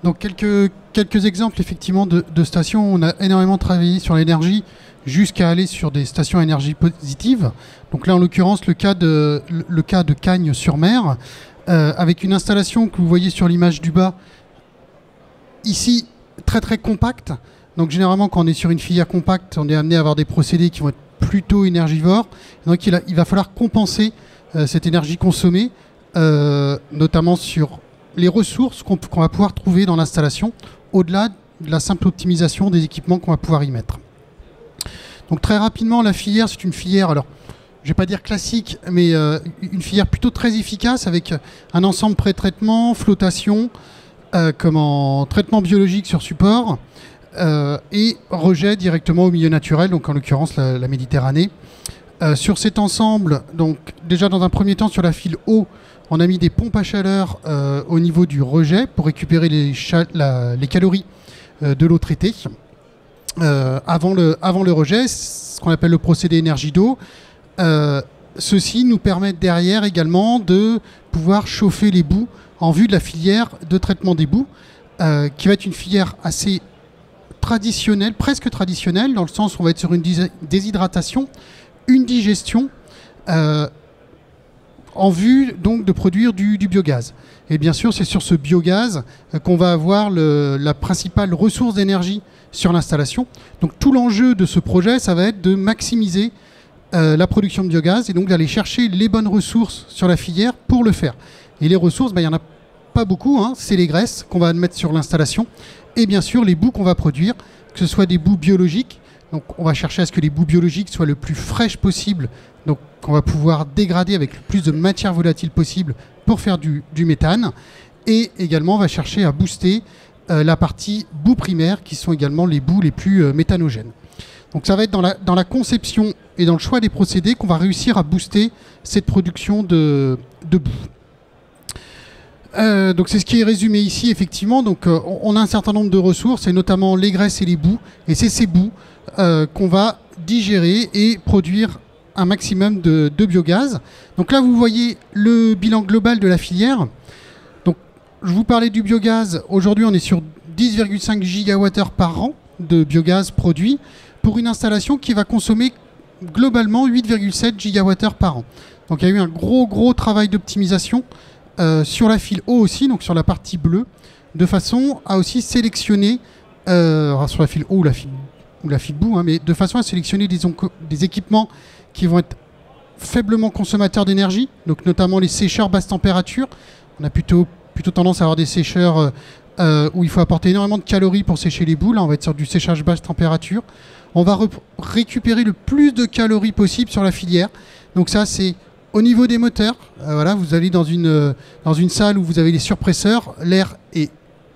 Donc quelques exemples effectivement de stations. On a énormément travaillé sur l'énergie jusqu'à aller sur des stations à énergie positive. Donc là en l'occurrence le cas de Cagnes-sur-Mer. Avec une installation que vous voyez sur l'image du bas, ici très très compacte. Donc généralement quand on est sur une filière compacte, on est amené à avoir des procédés qui vont être plutôt énergivores. Donc il va falloir compenser cette énergie consommée, notamment sur les ressources qu'on va pouvoir trouver dans l'installation, au-delà de la simple optimisation des équipements qu'on va pouvoir y mettre. Donc très rapidement, la filière, c'est une filière, alors je ne vais pas dire classique, mais une filière plutôt très efficace avec un ensemble pré-traitement, flottation, comme en traitement biologique sur support et rejet directement au milieu naturel, donc en l'occurrence la Méditerranée. Sur cet ensemble, donc déjà dans un premier temps sur la file eau, on a mis des pompes à chaleur au niveau du rejet pour récupérer les calories de l'eau traitée. Avant le rejet, ce qu'on appelle le procédé énergie d'eau. Ceci nous permet derrière également de pouvoir chauffer les boues en vue de la filière de traitement des boues, qui va être une filière assez traditionnelle, presque traditionnelle, dans le sens où on va être sur une déshydratation, une digestion, en vue donc de produire du biogaz. Et bien sûr, c'est sur ce biogaz qu'on va avoir la principale ressource d'énergie sur l'installation. Donc tout l'enjeu de ce projet, ça va être de maximiser la production de biogaz et donc d'aller chercher les bonnes ressources sur la filière pour le faire. Et les ressources, il n'y en a pas beaucoup, hein, c'est les graisses qu'on va mettre sur l'installation et bien sûr les boues qu'on va produire, que ce soit des boues biologiques. Donc on va chercher à ce que les boues biologiques soient le plus fraîches possible, donc qu'on va pouvoir dégrader avec le plus de matière volatile possible pour faire du méthane. Et également on va chercher à booster la partie boues primaires qui sont également les boues les plus méthanogènes. Donc ça va être dans la conception et dans le choix des procédés qu'on va réussir à booster cette production de boue. Donc c'est ce qui est résumé ici effectivement. Donc on a un certain nombre de ressources et notamment les graisses et les boues. Et c'est ces boues qu'on va digérer et produire un maximum de biogaz. Donc là vous voyez le bilan global de la filière. Donc je vous parlais du biogaz. Aujourd'hui on est sur 10,5 gigawattheures par an de biogaz produit pour une installation qui va consommer globalement 8,7 gigawattheures par an. Donc il y a eu un gros travail d'optimisation sur la file eau aussi, donc sur la partie bleue, de façon à aussi sélectionner, sur la file eau ou la file boue, hein, mais de façon à sélectionner des équipements qui vont être faiblement consommateurs d'énergie, donc notamment les sécheurs basse température. On a plutôt tendance à avoir des sécheurs où il faut apporter énormément de calories pour sécher les boues. Là, on va être sur du séchage basse température. on va récupérer le plus de calories possible sur la filière. Donc ça, c'est au niveau des moteurs. Voilà, vous allez dans une salle où vous avez les surpresseurs, l'air est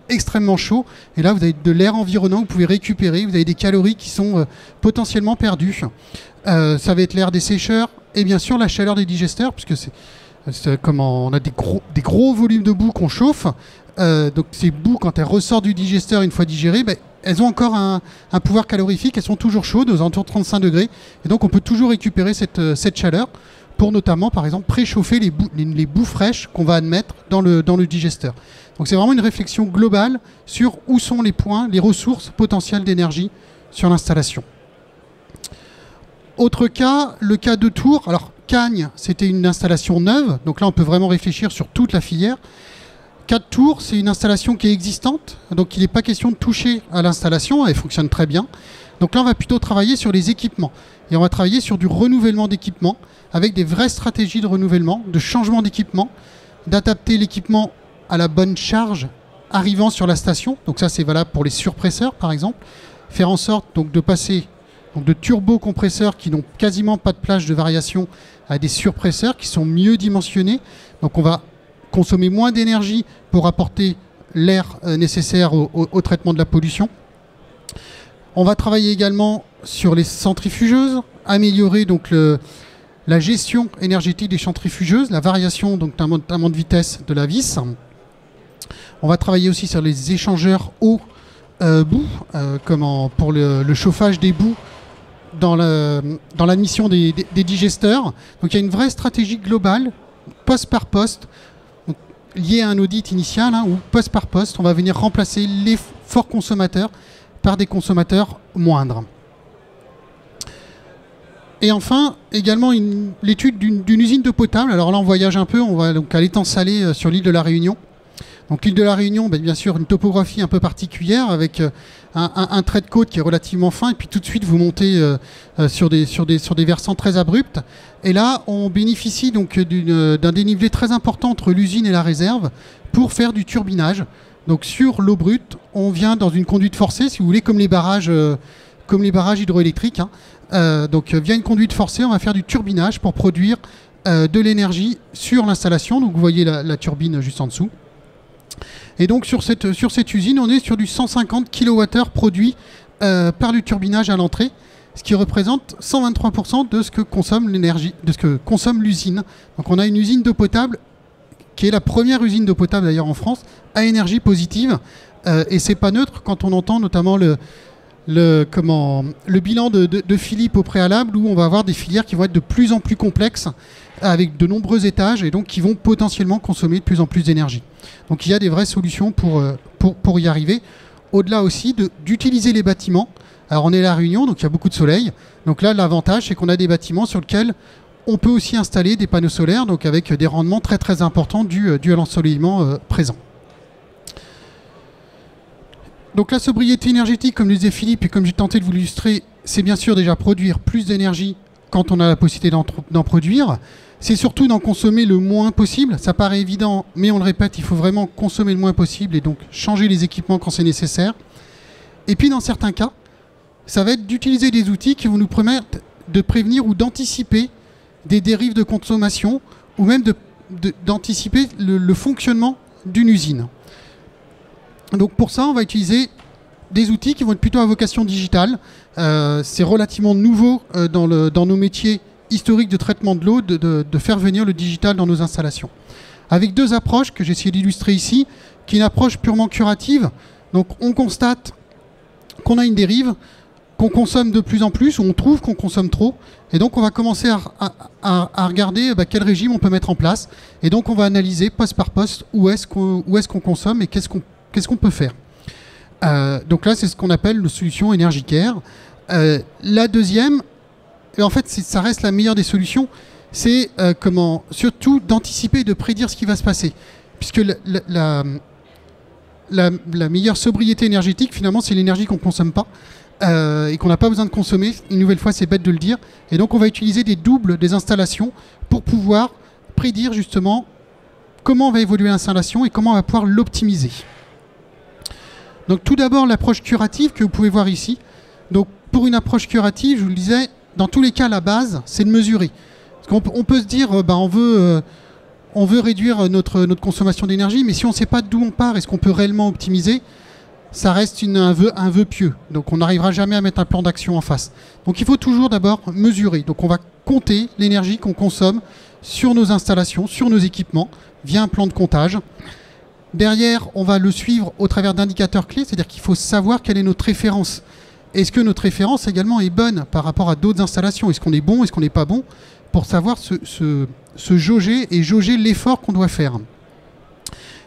extrêmement chaud, et là vous avez de l'air environnant, vous pouvez récupérer, vous avez des calories qui sont potentiellement perdues. Ça va être l'air des sécheurs, et bien sûr la chaleur des digesteurs, puisque on a des gros volumes de boue qu'on chauffe. Donc ces boues, quand elles ressortent du digesteur une fois digérées, elles ont encore un pouvoir calorifique, elles sont toujours chaudes, aux alentours de 35 degrés, et donc on peut toujours récupérer cette chaleur pour notamment, par exemple, préchauffer les boues fraîches qu'on va admettre dans le digesteur. Donc c'est vraiment une réflexion globale sur où sont les points, les ressources potentielles d'énergie sur l'installation. Autre cas, le cas de Tours. Alors Cagnes, c'était une installation neuve, donc là on peut vraiment réfléchir sur toute la filière. Cas de Tours, c'est une installation qui est existante, donc il n'est pas question de toucher à l'installation, elle fonctionne très bien. Donc là on va plutôt travailler sur les équipements, et on va travailler sur du renouvellement d'équipements, avec des vraies stratégies de renouvellement, de changement d'équipement, d'adapter l'équipement à la bonne charge arrivant sur la station. Donc ça c'est valable pour les surpresseurs par exemple. Faire en sorte donc de passer de turbocompresseurs qui n'ont quasiment pas de plage de variation à des surpresseurs qui sont mieux dimensionnés. Donc on va consommer moins d'énergie pour apporter l'air nécessaire au traitement de la pollution. On va travailler également sur les centrifugeuses, améliorer donc la gestion énergétique des centrifugeuses, la variation donc notamment de vitesse de la vis. On va travailler aussi sur les échangeurs eau-boue, pour le chauffage des boues dans l'admission des digesteurs. Donc il y a une vraie stratégie globale, poste par poste, liée à un audit initial, où poste par poste, on va venir remplacer les forts consommateurs par des consommateurs moindres. Et enfin, également l'étude d'une usine d'eau potable. Alors là, on voyage un peu, on va donc à l'étang salé sur l'île de la Réunion. Donc l'île de la Réunion, bien sûr, une topographie un peu particulière avec un trait de côte qui est relativement fin, et puis tout de suite vous montez sur des versants très abrupts. Et là, on bénéficie donc d'un dénivelé très important entre l'usine et la réserve pour faire du turbinage. Donc sur l'eau brute, on vient dans une conduite forcée, si vous voulez, comme les barrages hydroélectriques. Donc via une conduite forcée, on va faire du turbinage pour produire de l'énergie sur l'installation. Donc vous voyez la turbine juste en dessous. Et donc sur cette usine, on est sur du 150 kWh produit par le turbinage à l'entrée, ce qui représente 123% de ce que consomme l'énergie, de ce que consomme l'usine. Donc on a une usine d'eau potable qui est la première usine d'eau potable d'ailleurs en France à énergie positive, et c'est pas neutre quand on entend notamment le bilan de Philippe au préalable, où on va avoir des filières qui vont être de plus en plus complexes avec de nombreux étages et donc qui vont potentiellement consommer de plus en plus d'énergie. Donc il y a des vraies solutions pour y arriver. Au-delà aussi d'utiliser les bâtiments. Alors on est à La Réunion, donc il y a beaucoup de soleil. Donc là, l'avantage, c'est qu'on a des bâtiments sur lesquels on peut aussi installer des panneaux solaires, donc avec des rendements très très importants dus à l'ensoleillement présent. Donc la sobriété énergétique, comme le disait Philippe et comme j'ai tenté de vous l'illustrer, c'est bien sûr déjà produire plus d'énergie quand on a la possibilité d'en produire. C'est surtout d'en consommer le moins possible. Ça paraît évident, mais on le répète, il faut vraiment consommer le moins possible et donc changer les équipements quand c'est nécessaire. Et puis dans certains cas, ça va être d'utiliser des outils qui vont nous permettre de prévenir ou d'anticiper des dérives de consommation, ou même d'anticiper le fonctionnement d'une usine. Donc pour ça, on va utiliser des outils qui vont être plutôt à vocation digitale. C'est relativement nouveau dans nos métiers historiques de traitement de l'eau, de faire venir le digital dans nos installations. Avec deux approches que j'ai essayé d'illustrer ici, qui est une approche purement curative. Donc on constate qu'on a une dérive, qu'on consomme de plus en plus, ou on trouve qu'on consomme trop, et donc on va commencer à regarder quel régime on peut mettre en place, et donc on va analyser poste par poste où est-ce qu'on consomme et qu'est-ce qu'on peut faire. Donc là, c'est ce qu'on appelle une solution énergicaire. La deuxième, et en fait ça reste la meilleure des solutions, c'est surtout d'anticiper et de prédire ce qui va se passer, puisque la meilleure sobriété énergétique, finalement, c'est l'énergie qu'on ne consomme pas et qu'on n'a pas besoin de consommer. Une nouvelle fois, c'est bête de le dire. Et donc, on va utiliser des doubles des installations pour pouvoir prédire justement comment va évoluer l'installation et comment on va pouvoir l'optimiser. Donc, tout d'abord, l'approche curative que vous pouvez voir ici. Donc, pour une approche curative, je vous le disais, dans tous les cas, la base, c'est de mesurer. Parce qu'on peut se dire, on veut réduire notre consommation d'énergie, mais si on ne sait pas d'où on part et ce qu'on peut réellement optimiser, ça reste un vœu pieux. Donc on n'arrivera jamais à mettre un plan d'action en face. Donc il faut toujours d'abord mesurer. Donc on va compter l'énergie qu'on consomme sur nos installations, sur nos équipements, via un plan de comptage. Derrière, on va le suivre au travers d'indicateurs clés, c'est-à-dire qu'il faut savoir quelle est notre référence. Est-ce que notre référence également est bonne par rapport à d'autres installations? Est-ce qu'on est bon, est-ce qu'on n'est pas bon? Pour savoir se jauger et jauger l'effort qu'on doit faire.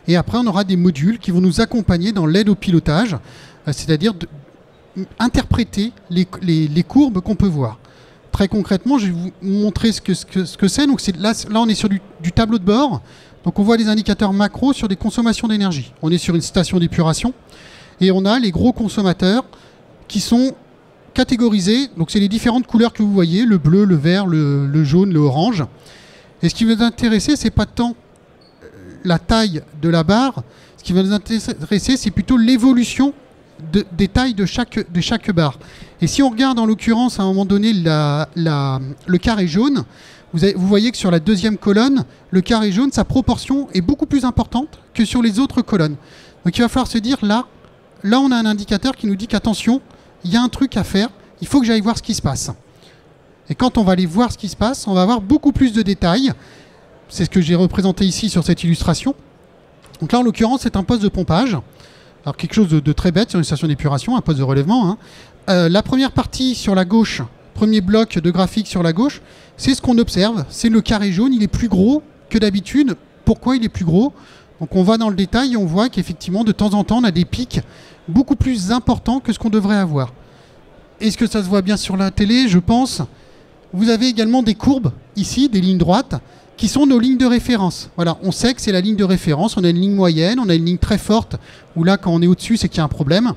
Et après, on aura des modules qui vont nous accompagner dans l'aide au pilotage, c'est-à-dire interpréter les courbes qu'on peut voir. Très concrètement, je vais vous montrer ce que c'est. Donc là, on est sur du tableau de bord. Donc on voit des indicateurs macro sur des consommations d'énergie. On est sur une station d'épuration et on a les gros consommateurs qui sont catégorisés. Donc c'est les différentes couleurs que vous voyez, le bleu, le vert, le jaune, le orange. Et ce qui va nous intéresser, c'est pas tant la taille de la barre. Ce qui va nous intéresser, c'est plutôt l'évolution des tailles de chaque barre. Et si on regarde en l'occurrence à un moment donné le carré jaune, vous voyez que sur la deuxième colonne, le carré jaune, sa proportion est beaucoup plus importante que sur les autres colonnes. Donc il va falloir se dire, là on a un indicateur qui nous dit qu'attention, il y a un truc à faire, il faut que j'aille voir ce qui se passe. Et quand on va aller voir ce qui se passe, on va avoir beaucoup plus de détails. C'est ce que j'ai représenté ici sur cette illustration. Donc là, en l'occurrence, c'est un poste de pompage. Alors quelque chose de très bête sur une station d'épuration, un poste de relèvement, hein. La première partie sur la gauche, premier bloc de graphique sur la gauche, c'est ce qu'on observe. C'est le carré jaune, il est plus gros que d'habitude. Pourquoi il est plus gros? Donc on va dans le détail et on voit qu'effectivement, de temps en temps, on a des pics beaucoup plus importants que ce qu'on devrait avoir. Est-ce que ça se voit bien sur la télé? Je pense. Vous avez également des courbes, ici, des lignes droites, qui sont nos lignes de référence. Voilà, on sait que c'est la ligne de référence. On a une ligne moyenne, on a une ligne très forte, où là, quand on est au-dessus, c'est qu'il y a un problème.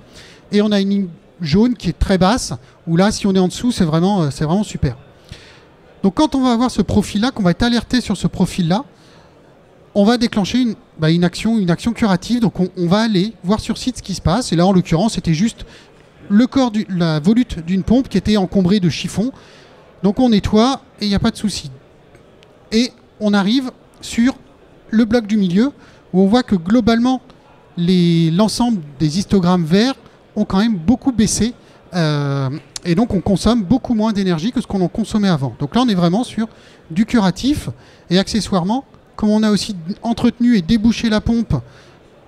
Et on a une ligne jaune qui est très basse, où là, si on est en dessous, c'est vraiment super. Donc quand on va avoir ce profil-là, qu'on va être alerté sur ce profil-là, on va déclencher une action curative. Donc on va aller voir sur site ce qui se passe. Et là, en l'occurrence, c'était juste le corps, la volute d'une pompe qui était encombrée de chiffons. Donc on nettoie et il n'y a pas de souci. Et on arrive sur le bloc du milieu où on voit que globalement, l'ensemble des histogrammes verts ont quand même beaucoup baissé. Et donc on consomme beaucoup moins d'énergie que ce qu'on en consommait avant. Donc là, on est vraiment sur du curatif. Et accessoirement, comme on a aussi entretenu et débouché la pompe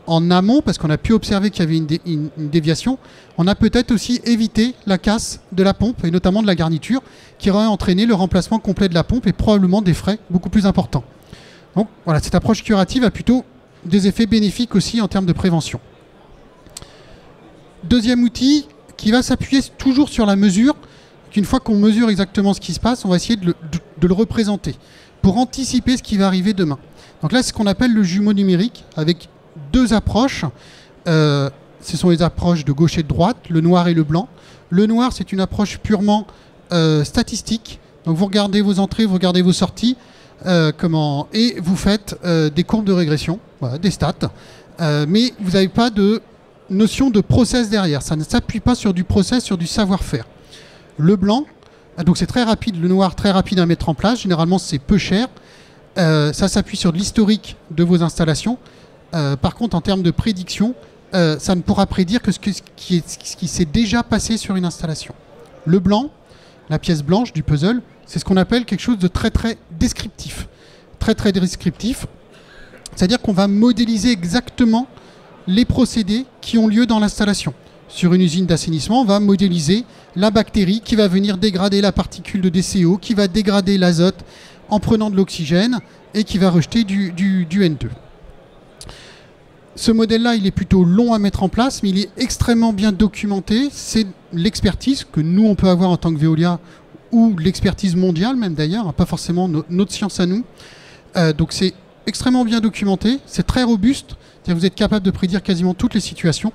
en amont, parce qu'on a pu observer qu'il y avait une déviation, on a peut-être aussi évité la casse de la pompe, et notamment de la garniture, qui aurait entraîné le remplacement complet de la pompe et probablement des frais beaucoup plus importants. Donc voilà, cette approche curative a plutôt des effets bénéfiques aussi en termes de prévention. Deuxième outil qui va s'appuyer toujours sur la mesure. Une fois qu'on mesure exactement ce qui se passe, on va essayer de le représenter pour anticiper ce qui va arriver demain. Donc là, c'est ce qu'on appelle le jumeau numérique, avec deux approches. Ce sont les approches de gauche et de droite, le noir et le blanc. Le noir, c'est une approche purement statistique. Donc vous regardez vos entrées, vous regardez vos sorties, et vous faites des courbes de régression, voilà, des stats. Mais vous n'avez pas de notion de process derrière. Ça ne s'appuie pas sur du process, sur du savoir-faire. Le blanc, donc c'est très rapide, le noir très rapide à mettre en place. Généralement, c'est peu cher. Ça s'appuie sur de l'historique de vos installations. Par contre, en termes de prédiction, ça ne pourra prédire que ce qui s'est déjà passé sur une installation. Le blanc, la pièce blanche du puzzle, c'est ce qu'on appelle quelque chose de très très descriptif. Très très descriptif. C'est-à-dire qu'on va modéliser exactement les procédés qui ont lieu dans l'installation. Sur une usine d'assainissement, on va modéliser la bactérie qui va venir dégrader la particule de DCO, qui va dégrader l'azote en prenant de l'oxygène et qui va rejeter du N2. Ce modèle-là, il est plutôt long à mettre en place, mais il est extrêmement bien documenté. C'est l'expertise que nous, on peut avoir en tant que Veolia, ou l'expertise mondiale même d'ailleurs, pas forcément notre science à nous. Donc c'est extrêmement bien documenté, c'est très robuste, c'est-à-dire vous êtes capable de prédire quasiment toutes les situations.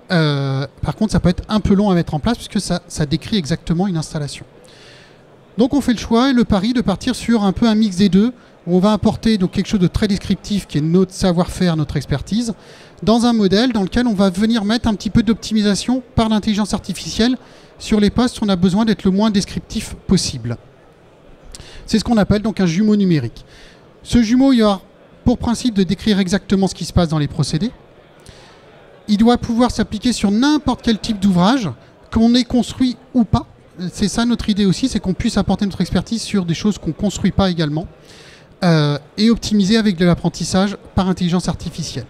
Par contre, ça peut être un peu long à mettre en place puisque ça décrit exactement une installation. Donc on fait le choix et le pari de partir sur un peu un mix des deux, où on va apporter donc quelque chose de très descriptif qui est notre savoir-faire, notre expertise, dans un modèle dans lequel on va venir mettre un petit peu d'optimisation par l'intelligence artificielle sur les postes, on a besoin d'être le moins descriptif possible. C'est ce qu'on appelle donc un jumeau numérique. Ce jumeau, il a pour principe de décrire exactement ce qui se passe dans les procédés. Il doit pouvoir s'appliquer sur n'importe quel type d'ouvrage, qu'on ait construit ou pas. C'est ça notre idée aussi, c'est qu'on puisse apporter notre expertise sur des choses qu'on ne construit pas également, et optimiser avec de l'apprentissage par intelligence artificielle.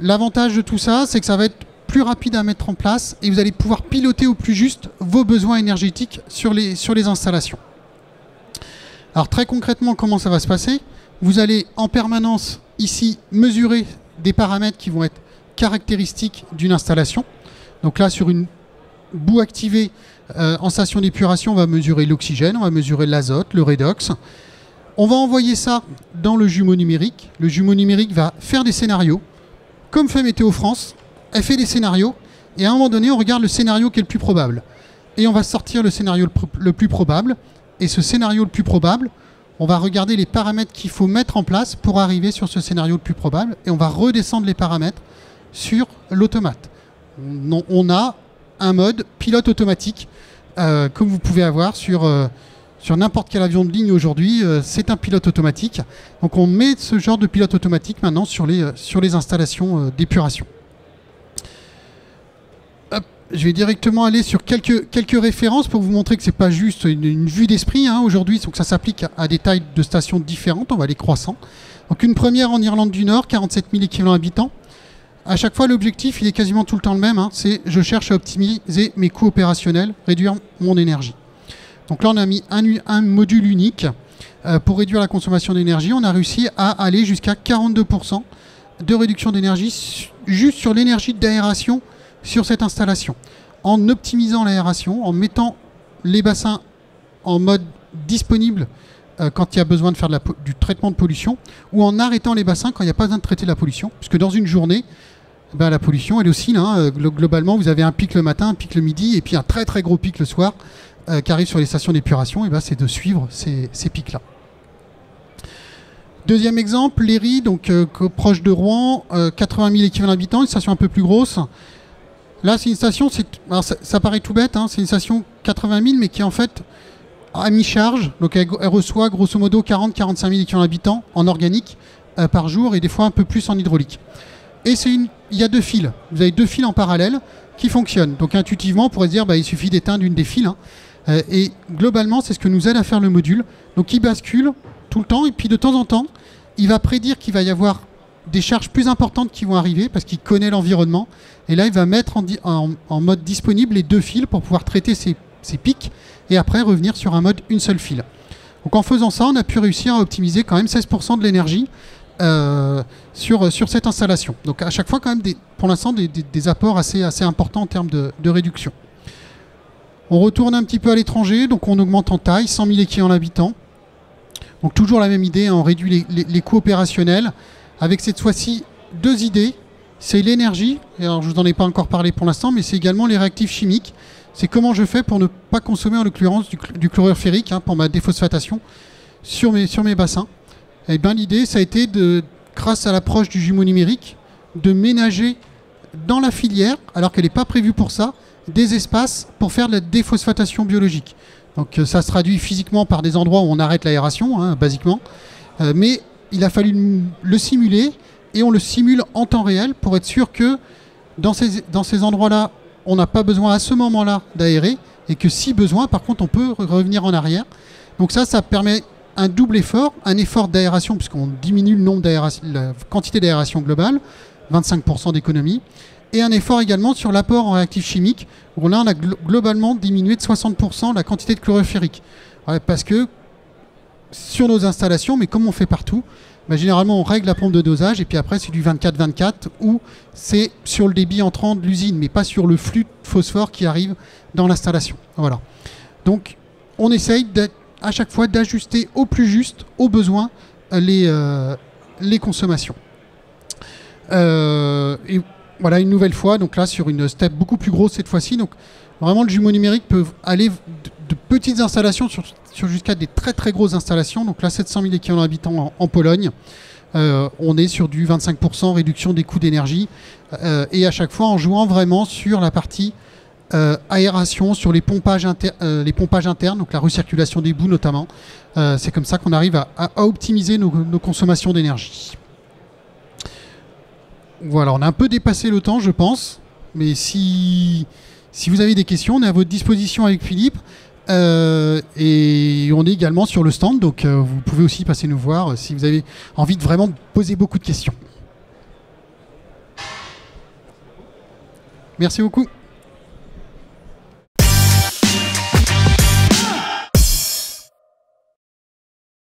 L'avantage de tout ça, c'est que ça va être plus rapide à mettre en place et vous allez pouvoir piloter au plus juste vos besoins énergétiques sur les installations. Alors très concrètement, comment ça va se passer? Vous allez en permanence ici mesurer des paramètres qui vont être caractéristiques d'une installation. Donc là, sur une boue activée en station d'épuration, on va mesurer l'oxygène, on va mesurer l'azote, le redox. On va envoyer ça dans le jumeau numérique. Le jumeau numérique va faire des scénarios, comme fait Météo France. Elle fait des scénarios, et à un moment donné, on regarde le scénario qui est le plus probable. Et on va sortir le scénario le plus probable. Et ce scénario le plus probable, on va regarder les paramètres qu'il faut mettre en place pour arriver sur ce scénario le plus probable. Et on va redescendre les paramètres sur l'automate. On a un mode pilote automatique, comme vous pouvez avoir sur n'importe quel avion de ligne aujourd'hui. C'est un pilote automatique. Donc on met ce genre de pilote automatique maintenant sur les installations d'épuration. Je vais directement aller sur quelques références pour vous montrer que ce n'est pas juste une vue d'esprit. Aujourd'hui, donc ça s'applique à des tailles de stations différentes. On va aller croissant. Donc une première en Irlande du Nord, 47 000 équivalents habitants. À chaque fois, l'objectif, il est quasiment tout le temps le même. C'est je cherche à optimiser mes coûts opérationnels, réduire mon énergie. Donc là, on a mis un module unique pour réduire la consommation d'énergie. On a réussi à aller jusqu'à 42% de réduction d'énergie juste sur l'énergie d'aération sur cette installation, en optimisant l'aération, en mettant les bassins en mode disponible quand il y a besoin de faire du traitement de pollution, ou en arrêtant les bassins quand il n'y a pas besoin de traiter la pollution, puisque dans une journée, la pollution, elle oscille. Globalement, vous avez un pic le matin, un pic le midi, et puis un très très gros pic le soir qui arrive sur les stations d'épuration. Et c'est de suivre ces pics-là. Deuxième exemple, Léry, donc proche de Rouen, 80 000 équivalents habitants, une station un peu plus grosse. Là, c'est une station, alors ça paraît tout bête, c'est une station 80 000, mais qui est en fait à mi-charge. Donc elle reçoit grosso modo 40-45 000 équivalents habitants en organique par jour, et des fois un peu plus en hydraulique. Et il y a deux fils. Vous avez deux fils en parallèle qui fonctionnent. Donc intuitivement, on pourrait se dire il suffit d'éteindre une des fils. Et globalement, c'est ce que nous aide à faire le module. Donc il bascule tout le temps, et puis de temps en temps, il va prédire qu'il va y avoir des charges plus importantes qui vont arriver parce qu'il connaît l'environnement. Et là, il va mettre en mode disponible les deux fils pour pouvoir traiter ces pics et après revenir sur un mode une seule file. Donc en faisant ça, on a pu réussir à optimiser quand même 16% de l'énergie sur cette installation. Donc à chaque fois, quand même, pour l'instant, des apports assez importants en termes de réduction. On retourne un petit peu à l'étranger, donc on augmente en taille, 100 000 équivalents habitants. Donc toujours la même idée, on réduit les coûts opérationnels. Avec cette fois-ci deux idées, c'est l'énergie, alors je vous en ai pas encore parlé pour l'instant, mais c'est également les réactifs chimiques. C'est comment je fais pour ne pas consommer en l'occurrence du chlorure ferrique pour ma déphosphatation sur mes bassins. Et bien l'idée, ça a été grâce à l'approche du jumeau numérique, de ménager dans la filière, alors qu'elle n'est pas prévue pour ça, des espaces pour faire de la déphosphatation biologique. Donc ça se traduit physiquement par des endroits où on arrête l'aération, basiquement, mais il a fallu le simuler, et on le simule en temps réel pour être sûr que dans ces endroits-là, on n'a pas besoin à ce moment-là d'aérer, et que si besoin, par contre, on peut revenir en arrière. Donc ça permet un double effort, un effort d'aération, puisqu'on diminue la quantité d'aération globale, 25% d'économie, et un effort également sur l'apport en réactifs chimiques, où là, on a globalement diminué de 60% la quantité de chlorure ferrique. Ouais, parce que sur nos installations, mais comme on fait partout, généralement on règle la pompe de dosage, et puis après c'est du 24-24, ou c'est sur le débit entrant de l'usine, mais pas sur le flux de phosphore qui arrive dans l'installation. Voilà. Donc on essaye à chaque fois d'ajuster au plus juste, aux besoins, les consommations. Et voilà, une nouvelle fois, donc là sur une step beaucoup plus grosse cette fois-ci. Donc vraiment le jumeau numérique peut aller de petites installations sur jusqu'à des très très grosses installations. Donc là 700 000 équivalents habitants en Pologne. On est sur du 25% réduction des coûts d'énergie, et à chaque fois en jouant vraiment sur la partie aération sur les pompages internes, donc la recirculation des boues notamment. C'est comme ça qu'on arrive à optimiser nos consommations d'énergie. Voilà, on a un peu dépassé le temps, je pense, mais si vous avez des questions, on est à votre disposition avec Philippe. Et on est également sur le stand, donc vous pouvez aussi passer nous voir si vous avez envie de vraiment poser beaucoup de questions. Merci beaucoup.